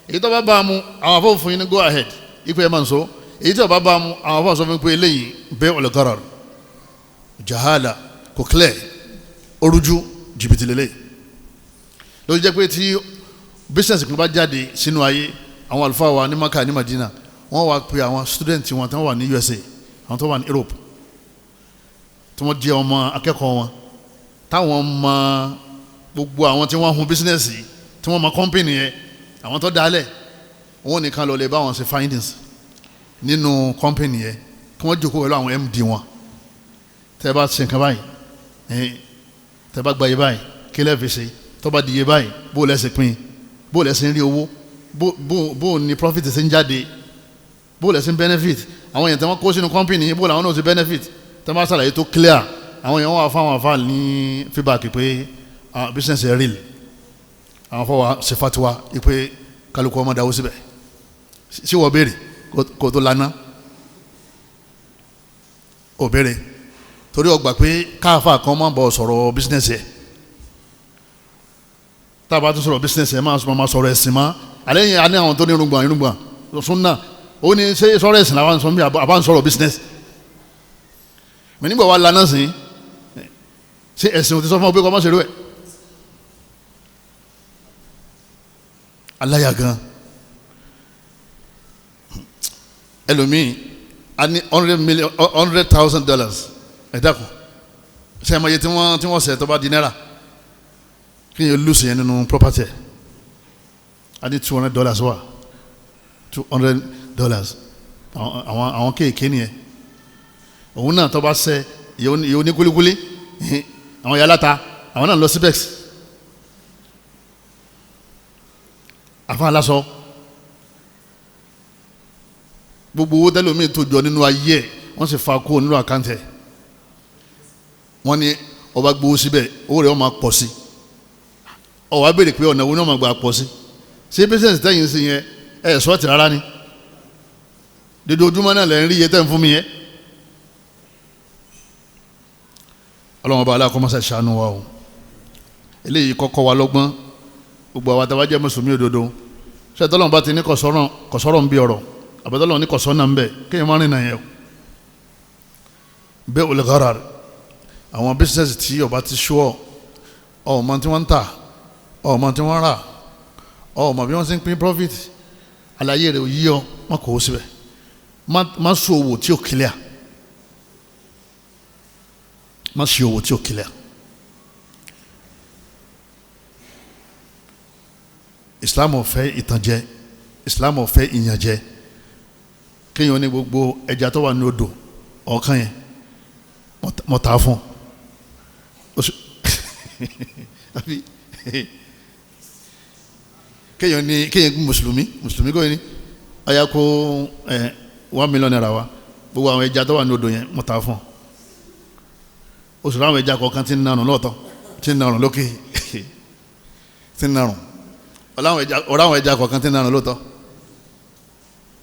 èyí tó bá bá mu àwọn afọ́ fún yín ní go ahead ipò ẹ̀ máa ń sọ èyí tó bá bá mu àwọn afọ́ sọ fún pé eléyìí bẹ́ẹ̀ ọ̀lẹ́gọ́rọ̀ jahala kò clear orújú jìbìtì lélẹ̀ ló jẹ́ pé tí business kan bá jáde sínú ayé àwọn àlùfáà wa ní Maka ní Madina wọ́n wá pé àwọn student wọn tí wọ́n wà ní USA àwọn tó wà ní Europe tí wọ́n jẹ́ ọmọ akẹ́kọ̀ọ́ wọn táwọn mọ gbogbo àwọn tí wọ́n hun business yìí tí wọ́n mọ company yẹn àwọn tó dálẹ̀ wọ́n nìkan lọ lè bá wọn ṣe findings nínú company yẹn kí wọ́n jókòó pẹ̀lú àwọn MD wọn tẹ́ bá ṣe nǹkan báyìí tẹ́ bá gba iye báyìí kí lẹ́ẹ̀ fi ṣe tó bá di iye báyìí bó lẹ́sẹ̀ pín bó lẹ́sẹ̀ rí owó bó ní profit ṣe ń jáde bó lẹ́sẹ̀ benefit àwọn èèyàn tí wọ́n kó sínú company yìí bó làwọn náà ṣe benefit tẹ́ bá ṣàlàyé tó clear àwọn èèyàn wà fáwọn àfa ní feedback pé business is real àwọn fọwọ́ ṣe fatiwa pé kálukú ọmọ dáwó síbẹ̀ sí wọ́n béèrè kò tó lana ò béèrè torí ọgbà pé káàfà kan máa bọ̀ sọ̀rọ̀ business yẹ tá a bá tún sọ̀rọ̀ business yẹ máa sọ̀rọ̀ ẹ̀sìn mọ́ alẹ́ yẹn a ní àwọn tó ní irùngbọ̀n sunna ó ní ṣé sọ̀rọ̀ ẹ̀sìn làwọn sọ bí àbá ń sọ̀rọ̀ business mẹ nígbà wà lana sí ṣé ẹ̀sìn ò ti sọ fún ọ pé kọ́ máa ṣe rú ẹ̀ aláya gan ẹlòmíì a ní $100,000 ẹ dákun ṣe àmọ́ iye tí wọ́n ṣe tó bá di náírà kí yẹn lùsì yẹn nínú property a ní $200 wà $200 àwọn kéèké nìyẹn òun náà tó bá ṣe ìyẹn oníkúlíkúlí àwọn yàláta àwọn náà lọ Cbex àfa aláṣọ gbogbo owó tẹ́lómi tó jọ nínú ayé ẹ̀ wọ́n sì fa kó nínú àkáǹtì ẹ̀ wọ́n ní ọba gbowó síbẹ̀ owó rẹ̀ wọ́n máa pọ̀ sí ó wá béèrè pé ọ̀nà wo ni wọ́n máa gbà pọ̀ sí ṣé bísíǹsì tẹ́yìn sí yẹn ẹ̀ sọ́ọ̀tì rárá ni dédé ojúmọ́ náà lẹ́ ń rí iye tẹ́ ń fún mi yẹn ọlọ́wọ́n bá aláàkọ́mọ́sá ṣàánú wa o eléyìí kọ́kọ́ wa lọ́gbọ́n gbogbo àwọn àtàwọn jẹ́ mùsùlùmí òdodo ṣé tọ́lọ́run bá ti ní kọ̀sọ́rọ̀ ń bí ọ̀rọ̀ àbẹ̀tọ́lọ́run ní kọ̀sọ́nà ń bẹ̀ kéèyàn má rìn náà yẹn o bẹ́ẹ̀ ò lè gharar àwọn bísíǹsì tí ọba ti ṣúọ̀ ọmọ tí wọ́n ń tà ọmọ tí wọ́n rà ọmọ bí wọ́n ti ń pín profit àlàyé rẹ̀ ò yí ọ wọn kò ó síbẹ̀ má sọ owó tí ò clear má ṣe owó tí ò clear Islam ò fẹ́ ìtànjẹ Islam ò fẹ́ ìyànjẹ kéèyàn ní gbogbo ẹja tó wà ní odò ọ̀kan yẹn mọ̀tà fún kéèyàn mùsùlùmí kò ní ọ̀yà kó $1 million wa gbogbo àwọn ẹja tó wà ní odò yẹn mọ̀tà fún oṣù láwọn ẹja kọ̀ọ̀kan tí ń narùn lọ́ọ̀tọ̀ tí ń narùn lókè tí ń narùn ọ̀ráwọn ẹja kọ̀ọ̀kan tí ń narùn lọ́ọ̀tọ̀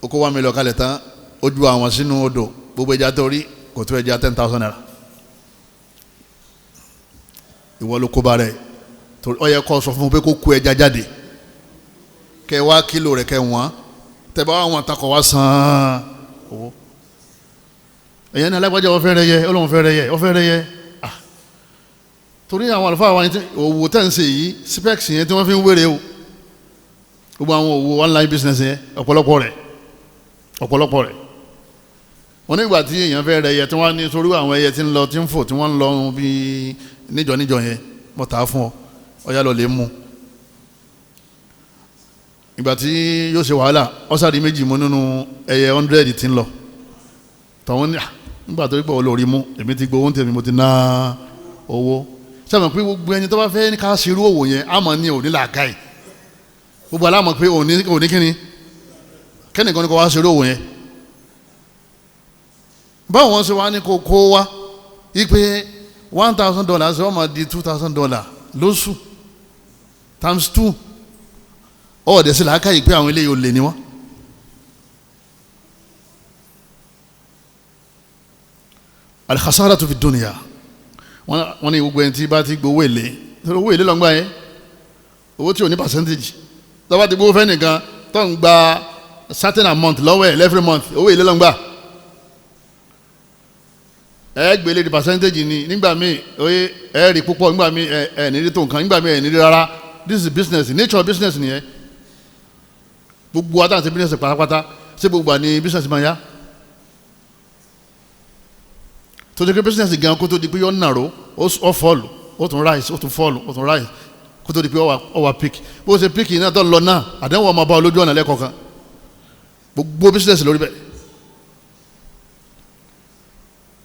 ó kó $1 million kalẹ̀ tán ó ju àwọn sínú odò gbogbo ẹja tó rí kò tó ẹja $10,000 ìwọ ló kó bá rẹ̀ torí ó yẹ kó sọ fún un pé kó kó ẹja jáde kẹ wá kílò rẹ̀ kẹ wọ́n tẹ bá wọn takọ̀ wá san owó ẹ̀yẹn ní alágbájá ọ̀fẹ́ rẹ̀ yẹ ọlọ́run fẹ́ rẹ̀ yẹ ọ̀fẹ́ rẹ̀ yẹ torí àwọn àlùfáà wa òwò tẹ̀ ń ṣe yìí Cbex yẹn tí wọ́n fi ń wéré o gbogbo àwọn òwò online business yẹn ọ̀pọ̀lọpọ̀ rẹ̀ wọ́n nígbà tí èèyàn fẹ́ rẹ̀ yẹ tí wọ́n ní sórí àwọn ẹyẹ tí ń lọ tí ń fò tí wọ́n ń lọ bí níjọ yẹn mo tà á fún ọ ọ̀yá lọ lè mú ìgbà tí yóò ṣe wàhálà ọ̀sàdì méjì mú nínú ẹyẹ 100 tí ń lọ tàwọn nígbà tó pọ̀ olórí mú èmi ti gbowó tèmi mo ti ná owó sẹ́wọ̀n pé gbogbo ẹni tó bá fẹ́ ká ṣerú òwò yẹn àmọ́ ní òní làákàyè gbogbo aláàmọ̀ pé òní kíni kẹ́nìkan ní kó wá ṣerú òwò yẹn báwo wọ́n ṣe wá ní kó wá ipe $1,000 wọ́n máa di $2,000 lóṣù times 2 ọ̀ọ́dẹ̀ sí làákàyè pé àwọn eléyìí ò lè ní wọ́n. al-khasaratu fi dunya wọ́n ní gbogbo ẹni tí bá ti gbowó èlé owó èlé lọ́ngbà yẹn owó tí ò ní percentage lọ́wọ́ ti gbowó fẹ́ nìkan tó ń gba certain amount lọ́wọ́ ẹ̀ every month owó èlé lọ́ngbà ẹ gbélé di percentage ni nígbà míì oye ẹ rí púpọ̀ nígbà míì ẹ ní rí tó nǹkan nígbà míì ẹ ní rí rárá this is business nature of business nìyẹn gbogbo àtàǹtí business pátápátá ṣé gbogbo àní business máa yá tó jẹ́ pé business gan kó tó di pé yọ nàró ó fọ́ọ̀lù ó tún rise ó tún fọ́ọ̀lù ó tún rise kó tó di pé ó wà pick bó ṣe pick yìí náà tó lọ náà àdéhùn ọmọ ọba olójú ọ̀nà lẹ́kọ̀ọ̀kan gbogbo business lórí bẹ́ẹ̀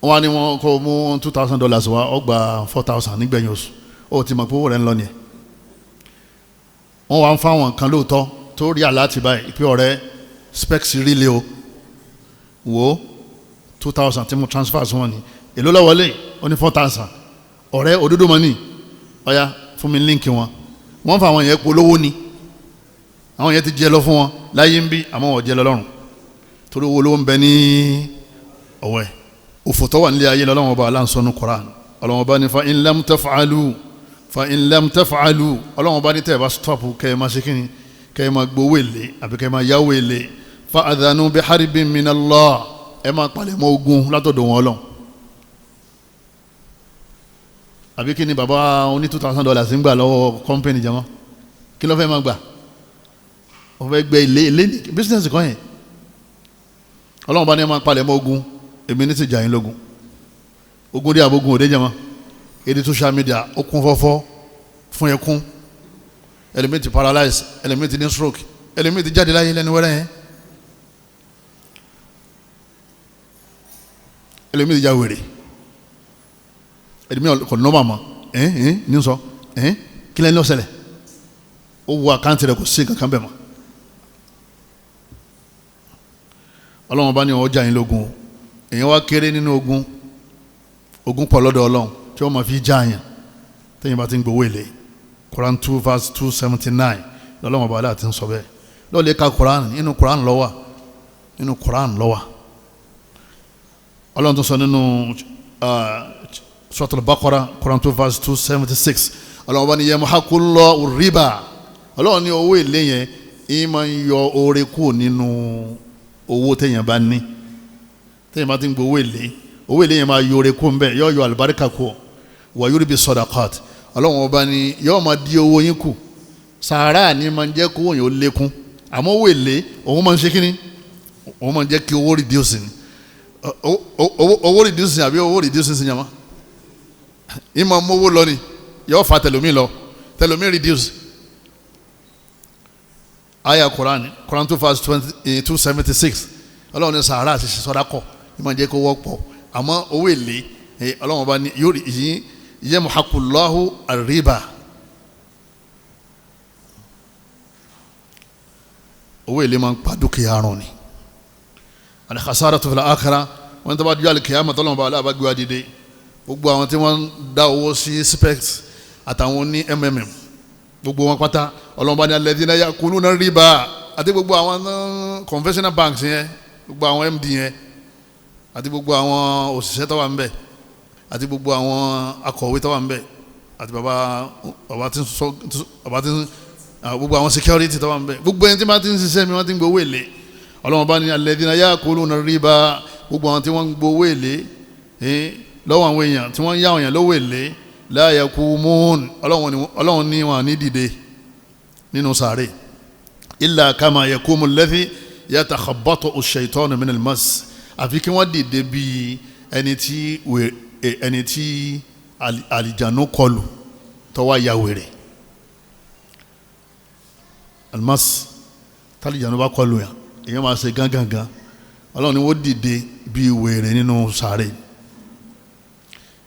wọ́n á ní wọn kó mú $2,000 wá ó gba $4,000 nígbẹ̀yìn oṣù ó ti mọ̀ pé owó rẹ̀ ń lọ nìyẹn wọ́n wá ń fáwọn kan lóòótọ́ tó rí àláti báyìí pé ọ̀rẹ́ Cbex rí lé o wò ó 2,000 tí mo transfer sí wọn ni èló lọ́wọ́lé ó ní 4,000 ọ̀rẹ́ òdodo mọ́ ní ọ̀yá fún mi líǹkì wọ́n fa àwọn yẹn polówó ni àwọn yẹn ti jẹ lọ fún wọn láyé ń bí àmọ́ wọ́n jẹ lọ lọ́rùn torí owó ló ń bẹ ní ọwọ́ ẹ̀ òfò tó wà nílé ayé lọ́wọ́ ọba aláǹsọ́nù Qur'an ọlọ́wọ́ ọba ní fa in lam taf'alu ọlọ́wọ́ ọba ní tẹ́ ẹ bá stop kẹ́ ẹ máa ṣe kíni kẹ́ ẹ máa gbowó èlé àbí kẹ́ ẹ máa yáwó èlé fa adhanu bi harbin min Allah ẹ máa palẹ̀ mọ́ ogun látọ̀dọ̀ wọn Ọlọ́run àbí kí ni bàbá oní $2,000 ń gbà lọ́wọ́ kọ́mpẹ́nì jama kí ló fẹ́ máa gbà ó fẹ́ gbẹ ilé ní bísíǹsì kan yẹn ọlọ́run bá ní ẹ máa palẹ̀ mọ́ ogun èmi ní ti jà yín lógun ogun dé àbógun òde jẹ́ mọ́ èdè social media ó kún fọ́fọ́ fún ẹkún ẹlẹ́mìí ti paralyze ẹlẹ́mìí ti ní stroke ẹlẹ́mìí ti jáde láyé lẹ́nu wẹ́rẹ́ yẹn ẹlẹ́mìí ti já wèrè ẹlẹ́mìí kò nọ́ọ̀mà mọ́ ní sọ kí lẹ́ni ọ̀sẹ̀lẹ̀ ó wo àkáǹtì rẹ̀ kò sí kankan bẹ́ẹ̀ mọ́ ọlọ́run bá ní ọjà yín lógun èèyàn wá kéré nínú ogun pọ̀ lọ́dọ̀ ọlọ́run tí wọ́n máa fi já àyàn tẹ́yìn bá ti ń gbowó èlé Quran 2 verse 279 lọ́lọ́run bá aláàtí ń sọ bẹ́ẹ̀ lọ́ọ̀lẹ́ ka Quran nínú Quran lọ́wà ọlọ́run tó sọ nínú Suratul Baqarah Quran 2 verse 276 ọlọ́run bá ní yamhaqullahu riba ọlọ́run ní owó èlé yẹn ìyẹn máa ń yọ oore kúrò nínú owó téèyàn bá ní téèyàn bá ti ń gbowó èlé yẹn máa yọ oore kúrò ńbẹ yọ àlùbáríkà kúrò wa yurbi sadaqat ọlọ́run ọba ni yọ máa di owó yín kù sàárà ni máa ń jẹ́ kówó yẹn ó lékún àmọ́ owó èlé òun máa ń ṣe kínní òun máa ń jẹ́ kí owó reduce ni owó reduce àbí owó reduce sí yàmá ìmọ̀ mówó lọ ni yọ fa tẹlomi lọ tẹlomi reduce aya Quran 2 verse 276 ọlọ́run ní sàárà àti sọ́dákọ̀ ìmọ̀ jẹ́ kó wọ́pọ̀ àmọ́ owó èlé ọlọ́run bá ní yamhaqullahu ar-riba owó èlé máa ń pa dúkìá rùn ni al-khasaratu fil akhirah wọ́n tó bá dúdú al-qiyamah tọ́lọ́run bá aláàbá gbé wa dìde gbogbo àwọn tí wọ́n dá owó sí Cbex àtàwọn ní gbogbo wọn pátá ọlọ́run bá ní alladhina ya'kuluna riba àti gbogbo àwọn conventional banks yẹn gbogbo àwọn MD yẹn àti gbogbo àwọn òṣìṣẹ́ tó wà ń bẹ̀ àti gbogbo àwọn akọ̀wé tó wà ń bẹ̀ àti bàbá tí gbogbo àwọn security tó wà ń bẹ̀ gbogbo ẹni tí wọ́n ti ń ṣiṣẹ́ mi wọ́n ti ń gbowó èlé ọlọ́run bá ní alladhina ya'kuluna riba gbogbo àwọn tí wọ́n ń gbowó èlé lọ́wọ́ àwọn èèyàn tí wọ́n ń yá àwọn èèyàn lówó èlé la yakumun ọlọ́run ní wọn ní dìde nínú sàárè illa kama yakumu alladhi yatakhabbatu ash-shaytanu min al-mas àfi kí wọ́n dìde bí ẹni tí àlìjànú kọlù tó wá ya wèrè almas tálìjànú bá kọlù yàn èèyàn máa ṣe gángangan ọlọ́run ni wọ́n dìde bí wèrè nínú sàárè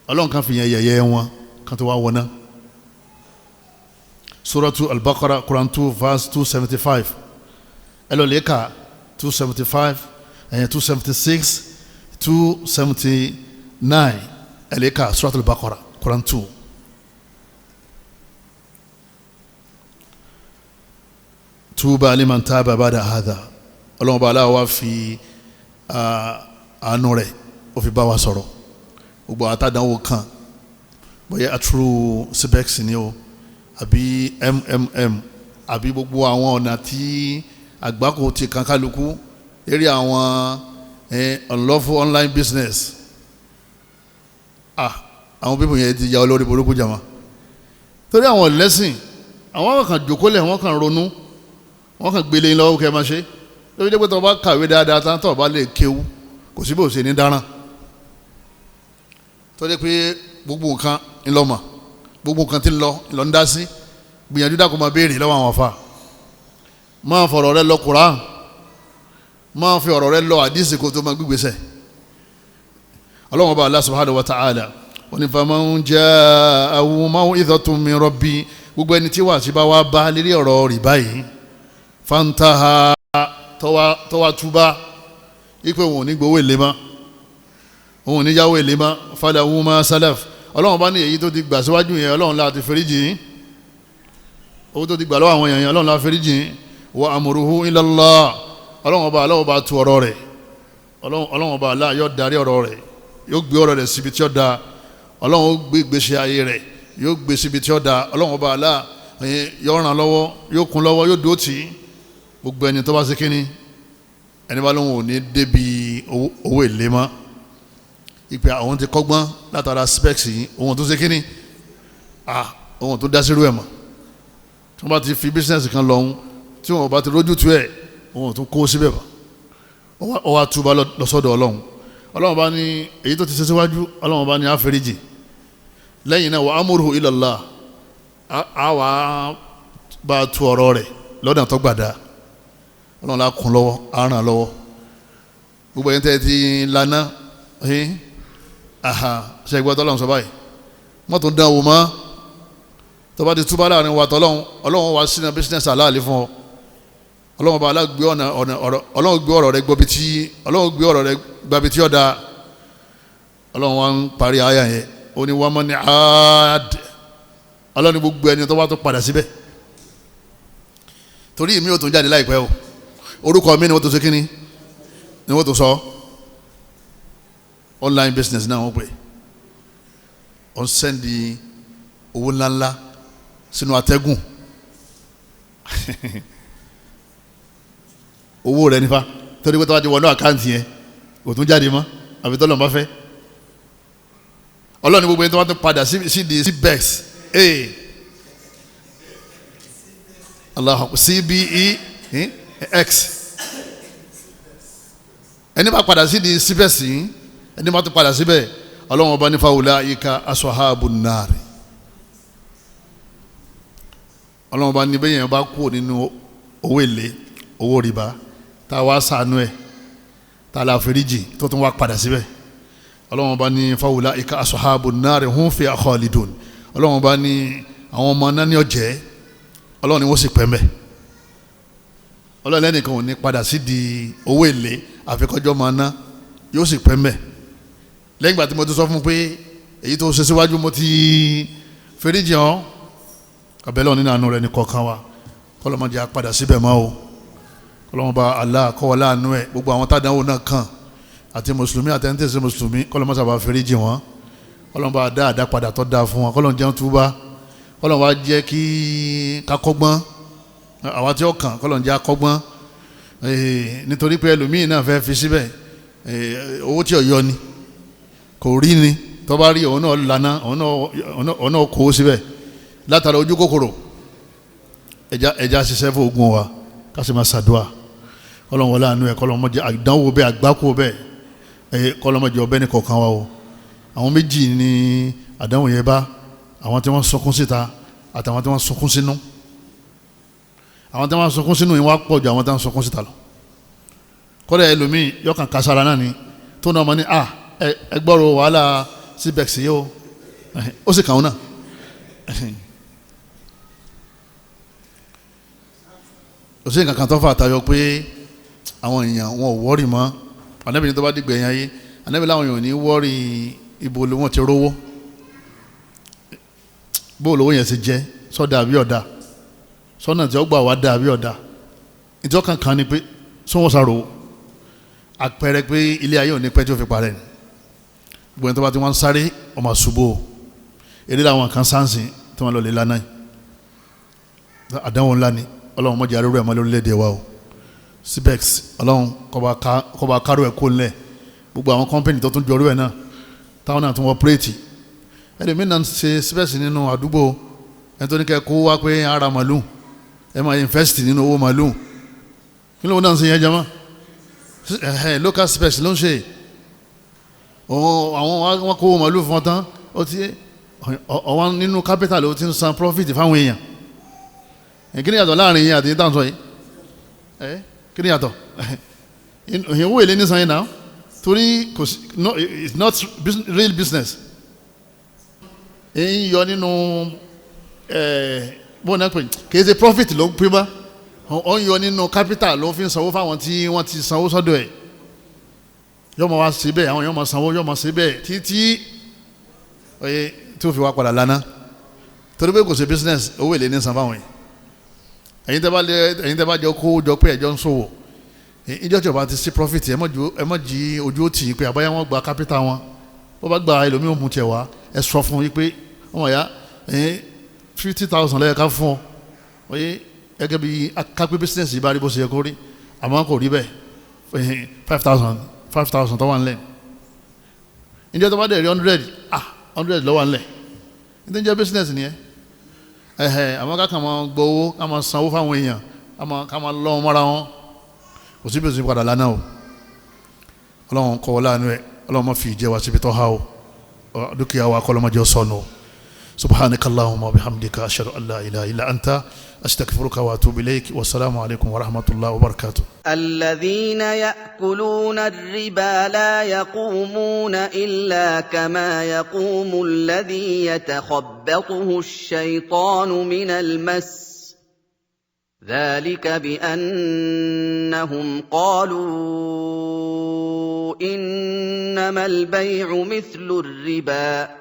ọlọ́run kan fi yẹn yẹ̀yẹ́ wọn kan tó wá wọná suratu al-Baqarah Quran 2 verse 275 ẹlọ́lẹ́ka 275 276 279 ẹlẹ́ka suratu al-Baqarah Quran 2 tuba liman taba ba'da hadha ọlọ́run bá aláwọ̀ fi àánú rẹ̀ ó fi bá wa sọ̀rọ̀ gbogbo àtàdánwò kan bóyá àtúrò Cbex ni o àbí àbí gbogbo àwọn ọ̀nà tí àgbákò ti kan kálukú lérí àwọn unlawful online business àwọn pípọ̀ yẹn ti ya olórí burúkú jama torí àwọn lẹ́sìn àwọn kan jòkólẹ̀ wọ́n kan ronú wọ́n kan gbélé lọ́wọ́ kẹ́ máa ṣe lórí dé pé tó bá kàwé dáadáa tán tó bá lè kéwú kò sí bó ṣe ní dáràn tó dé pé gbogbo nǹkan ńlọmọ gbogbo nǹkan tí ń lọ ń dá sí gbìyànjú dákun máa béèrè lọ́wọ́ àwọn afa máa fọ̀rọ̀ rẹ lọ Quran máa fi ọ̀rọ̀ rẹ lọ àdìsí kó tó máa gbígbésẹ̀ ọlọ́run ọba Allah subhanahu wa ta'ala wọ́n ní faman ja'ahu maw'izatun min rabbi gbogbo ẹni tí wàásù bá wá bá lérí ọ̀rọ̀ rì báyìí fantaha tọ́wá túbá ipe wọn ò ní gbowó èlé mọ́ òun ò ní yáwó èlé mọ́ falahu ma salaf ọlọ́run bá ní èyí tó ti gbà síwájú yẹn ọlọ́run láti foríjì owó tó ti gbà lọ́wọ́ àwọn èèyàn ọlọ́run láti foríjì wa amruhu ila Allah ọlọ́run bá tu ọ̀rọ̀ rẹ̀ ọlọ́run bá Allah yóò darí ọ̀rọ̀ rẹ̀ yóò gbé ọ̀rọ̀ rẹ̀ síbi tí ó da ọlọ́run ó gbé ìgbésí ayé rẹ̀ yóò gbé síbi tí ó da ọlọ́run bá Allah yóò ràn lọ́wọ́ yóò kún lọ́wọ́ yóò dúró tì í gbogbo ẹni tó bá ṣe kíní ẹni bá lóun ò ní débi owó èlé mọ́ ìpè àwọn ti kọ́gbọ́n látara Cbex yìí òun tó ṣe kíní òun tó dá sírú ẹ̀ mọ́ tí wọ́n bá ti fi bísíǹsì kan lọ́hún tí wọ́n bá ti rójú tu ẹ̀ òun tó kó síbẹ̀ bọ́ ó wá túbá lọ sọ́dọ̀ Ọlọ́run bá ní èyí tó ti ṣe síwájú Ọlọ́run bá ní àforíjì lẹ́yìn náà wa amruhu ila Allah a wà bá tu ọ̀rọ̀ rẹ̀ lọ́dà tó gbàdá Ọlọ́run la kún lọ́wọ́ a ràn lọ́wọ́ gbogbo yẹn tẹ́ ti lana ṣe gbọ́ tọ́lọ́run sọ báyìí mọ́tò dán wò mọ́ tó bá ti túbá láàrin wa Ọlọ́run wá sínú bísínẹ́sì aláàlẹ́ fún ọ Ọlọ́run bá alágbé Ọlọ́run gbé ọ̀rọ̀ rẹ gbọ́bi tí ó da Ọlọ́run wá ń parí àyà yẹn ó ní wọ́n mọ́ ní àádẹ́ Ọlọ́run ní gbogbo ẹni tó bá tó padà síbẹ̀ torí mi ò tún jáde láìpẹ́ o orúkọ mi ni wọ́n tó ṣe kíní ni wọ́n tó sọ online business náà wọ́n pè ó ń sẹ́ndì owó ńláńlá sínú atẹ́gùn owó rẹ nífa torí pé tó bá ti wọnú àkáǹtì yẹn kò tún jáde mọ́ àbí tọ́lọ̀ bá fẹ́ Ọlọ́run ní gbogbo ẹni tó bá tún padà sí di Cbex Allah Cbex ẹni bá padà sí di Cbex ẹni bá tún padà síbẹ̀ Ọlọ́run ọba ní faulaika ashabun nar Ọlọ́run ọba ní bẹ́yẹn bá kú nínú owó èlé owó rìbá tá a wá sànú ẹ̀ tá a la fèrèjì tó tún wá padà síbẹ̀ Ọlọ́run ọba ní faulaika ashabun nar hum fiha khalidun Ọlọ́run ọba ní àwọn ọmọ náà ní ọ̀jẹ́ Ọlọ́run ni wọ́n sì pẹ́ńbẹ́ Ọlọ́run lẹ́nìkan ò ní padà sí di owó èlé àfikọ́jọ́ máa ná yóò sì pẹ́ńbẹ́ lẹ́yìn ìgbà tí mo ti sọ fún pé èyí tó ṣe síwájú mo ti fèrèjì hàn abẹ́lẹ́ nínú àánú rẹ̀ ní kọ̀ọ̀kan wa kọ́lọ́mọdé á padà síbẹ̀ mọ́ o kọ́lọ́mọba Allah kọ́wọ́ láàánú ẹ̀ gbogbo àwọn tádàwọ̀ náà kàn àti mùsùlùmí àtẹ̀ntẹ̀sẹ̀ mùsùlùmí kọ́lọ́mọsà bá fèrèjì wọn kọ́lọ́mọba àdá padà tó dáa fún wọn kọ́lọ́mọ jẹun túbá kọ́lọ́mọ wa jẹ́ kí kakọ́gbọ́n àwa tí ó kàn kọ́lọ́mọ jẹ́ akọ́gbọ́n nítorí pé ẹlòmíì náà fẹ́ fi síbẹ̀ owó tí ò yọ ni kò rí ni tó bá rí òun náà lana òun náà kó síbẹ̀ látara ojú kòkòrò ẹja ṣiṣẹ́ fún ogun wa ká sì máa ṣàdúrà kọ́lọ́mọ wọlé àánú ẹ̀ kọ́lọ́mọ jẹ́ àdánwò bẹ́ẹ̀ àgbákò bẹ́ẹ̀ kọ́lọ́mọ jẹ́ ọbẹ̀ ní kọ̀ọ̀kan wa o àwọn méjì ni àdánwò yẹn bá àwọn tí wọ́n sọkún síta àtàwọn tí wọ́n sọkún sínú àwọn tí wọ́n sọkún sínú yìí wá pọ̀ ju àwọn tí wọ́n sọkún síta lọ kọ́dà ẹlòmíì yọkàn kására náà ni tó náà mọ̀ ní ẹgbọ́rò wàhálà Cbex yìí ó sì kàn ó náà kò sí nǹkan kan tó fà tayọ pé àwọn èèyàn wọn ò wọ́ọ̀rì mọ́ Ànábì ní tó bá dìgbà yẹn ayé Ànábì láwọn èèyàn ò ní wọ́ọ̀rì ibo ló wọ́n ti rówó bó lówó yẹn ti jẹ́ sọ́dà àbí ọ̀dà sọ́nà tí ó gbà wá dà àbí ọ̀dà ìjọ kankan ni pé sọ́wọ́n sàrò àpẹẹrẹ pé ilé ayé ò ní pẹ́ tí ó fi parẹ́ ni gbogbo ẹni tó bá ti wọ́n sáré ọmọ ṣubú eré làwọn kan sáǹsì tí wọ́n lọ lè lánàá àdánwò ńlá ni Ọlọ́run mọ́jà arúgbó ẹ̀mọ́ lórílẹ̀‐èdè wa o Cbex Ọlọ́run kọba kárò ẹ̀ kó lẹ̀ gbogbo àwọn kọ́mpìnì tó tún jọrú ẹ̀ náà táwọn náà tún wọ́n pírẹ́tì ẹlòmíín náà ṣe Cbex nínú àdúgbò ẹni tó ní kẹ́ kó wá pé ara màlúù ẹ máa invest nínú owó màlúù kí ló ń náà ń ṣe yẹn jama local Cbex ló ń ṣe àwọn wọn kó owó màlúù fún ọ tán ó ti ọwọ́n nínú capital ó ti ń san profit fáwọn èèyàn kí ni yàtọ̀ láàrin yẹn àti ìtàn sọ yìí kí ni yàtọ̀ owó èlé ní san yẹn náà torí it's not real business èyí yọ nínú bọ́ọ̀ náà pè kì í ṣe profit ló ń pín bá ó ń yọ nínú capital ló fi ń sanwó fáwọn tí wọ́n ti sanwó sọ́dọ̀ ẹ̀ yọ́ mọ̀ wá síbẹ̀ àwọn yọ́ mọ̀ sanwó yọ́ mọ̀ síbẹ̀ títí tí ó fi wá padà lánàá torí pé kò ṣe business owó èlé ní san fáwọn yìí ẹ̀yin tẹ́ bá jọ kó jọ pé ẹjọ́ ń ṣòwò ìjọ tí o bá ti sí profit ẹ má jí ojú ó tì í pé àbáyá wọn gba capital wọn wọ́n bá gba ẹlòmíì òmù tiẹ̀ wá ẹ sọ fún yí pé ọmọ ya 50,000 lẹ́yìn ká fún ọ oye gẹ́gẹ́ bí kápẹ́ business yìí bá rí bó ṣe yẹ kó rí àmọ́ kò rí bẹ́ẹ̀ 5,000 tó wà nílẹ̀ ìjọ tó bá dẹ̀ rí 100 ló wà nílẹ̀ ní jẹ́ business nìyẹn àmọ́ ká kàn máa gbowó ká máa sanwó fáwọn èèyàn ká máa lọ́ wọn mọ́ra wọn kò sí bèsì padà lánàá o ọlọ́run kọ́ wọlé àánú ẹ̀ ọlọ́run má fi ìjẹ́ wa síbi tó há o dúkìá wa kọ́ lọ́mọdé sọnù subhanakallahumma wa bihamdika ashhadu an la ilaha illa anta أستغفرك وأتوب إليك والسلام عليكم ورحمة الله وبركاته. الذين يأكلون الربا لا يقومون إلا كما يقوم الذي يتخبطه الشيطان من المس ذلك بأنهم قالوا إنما البيع مثل الربا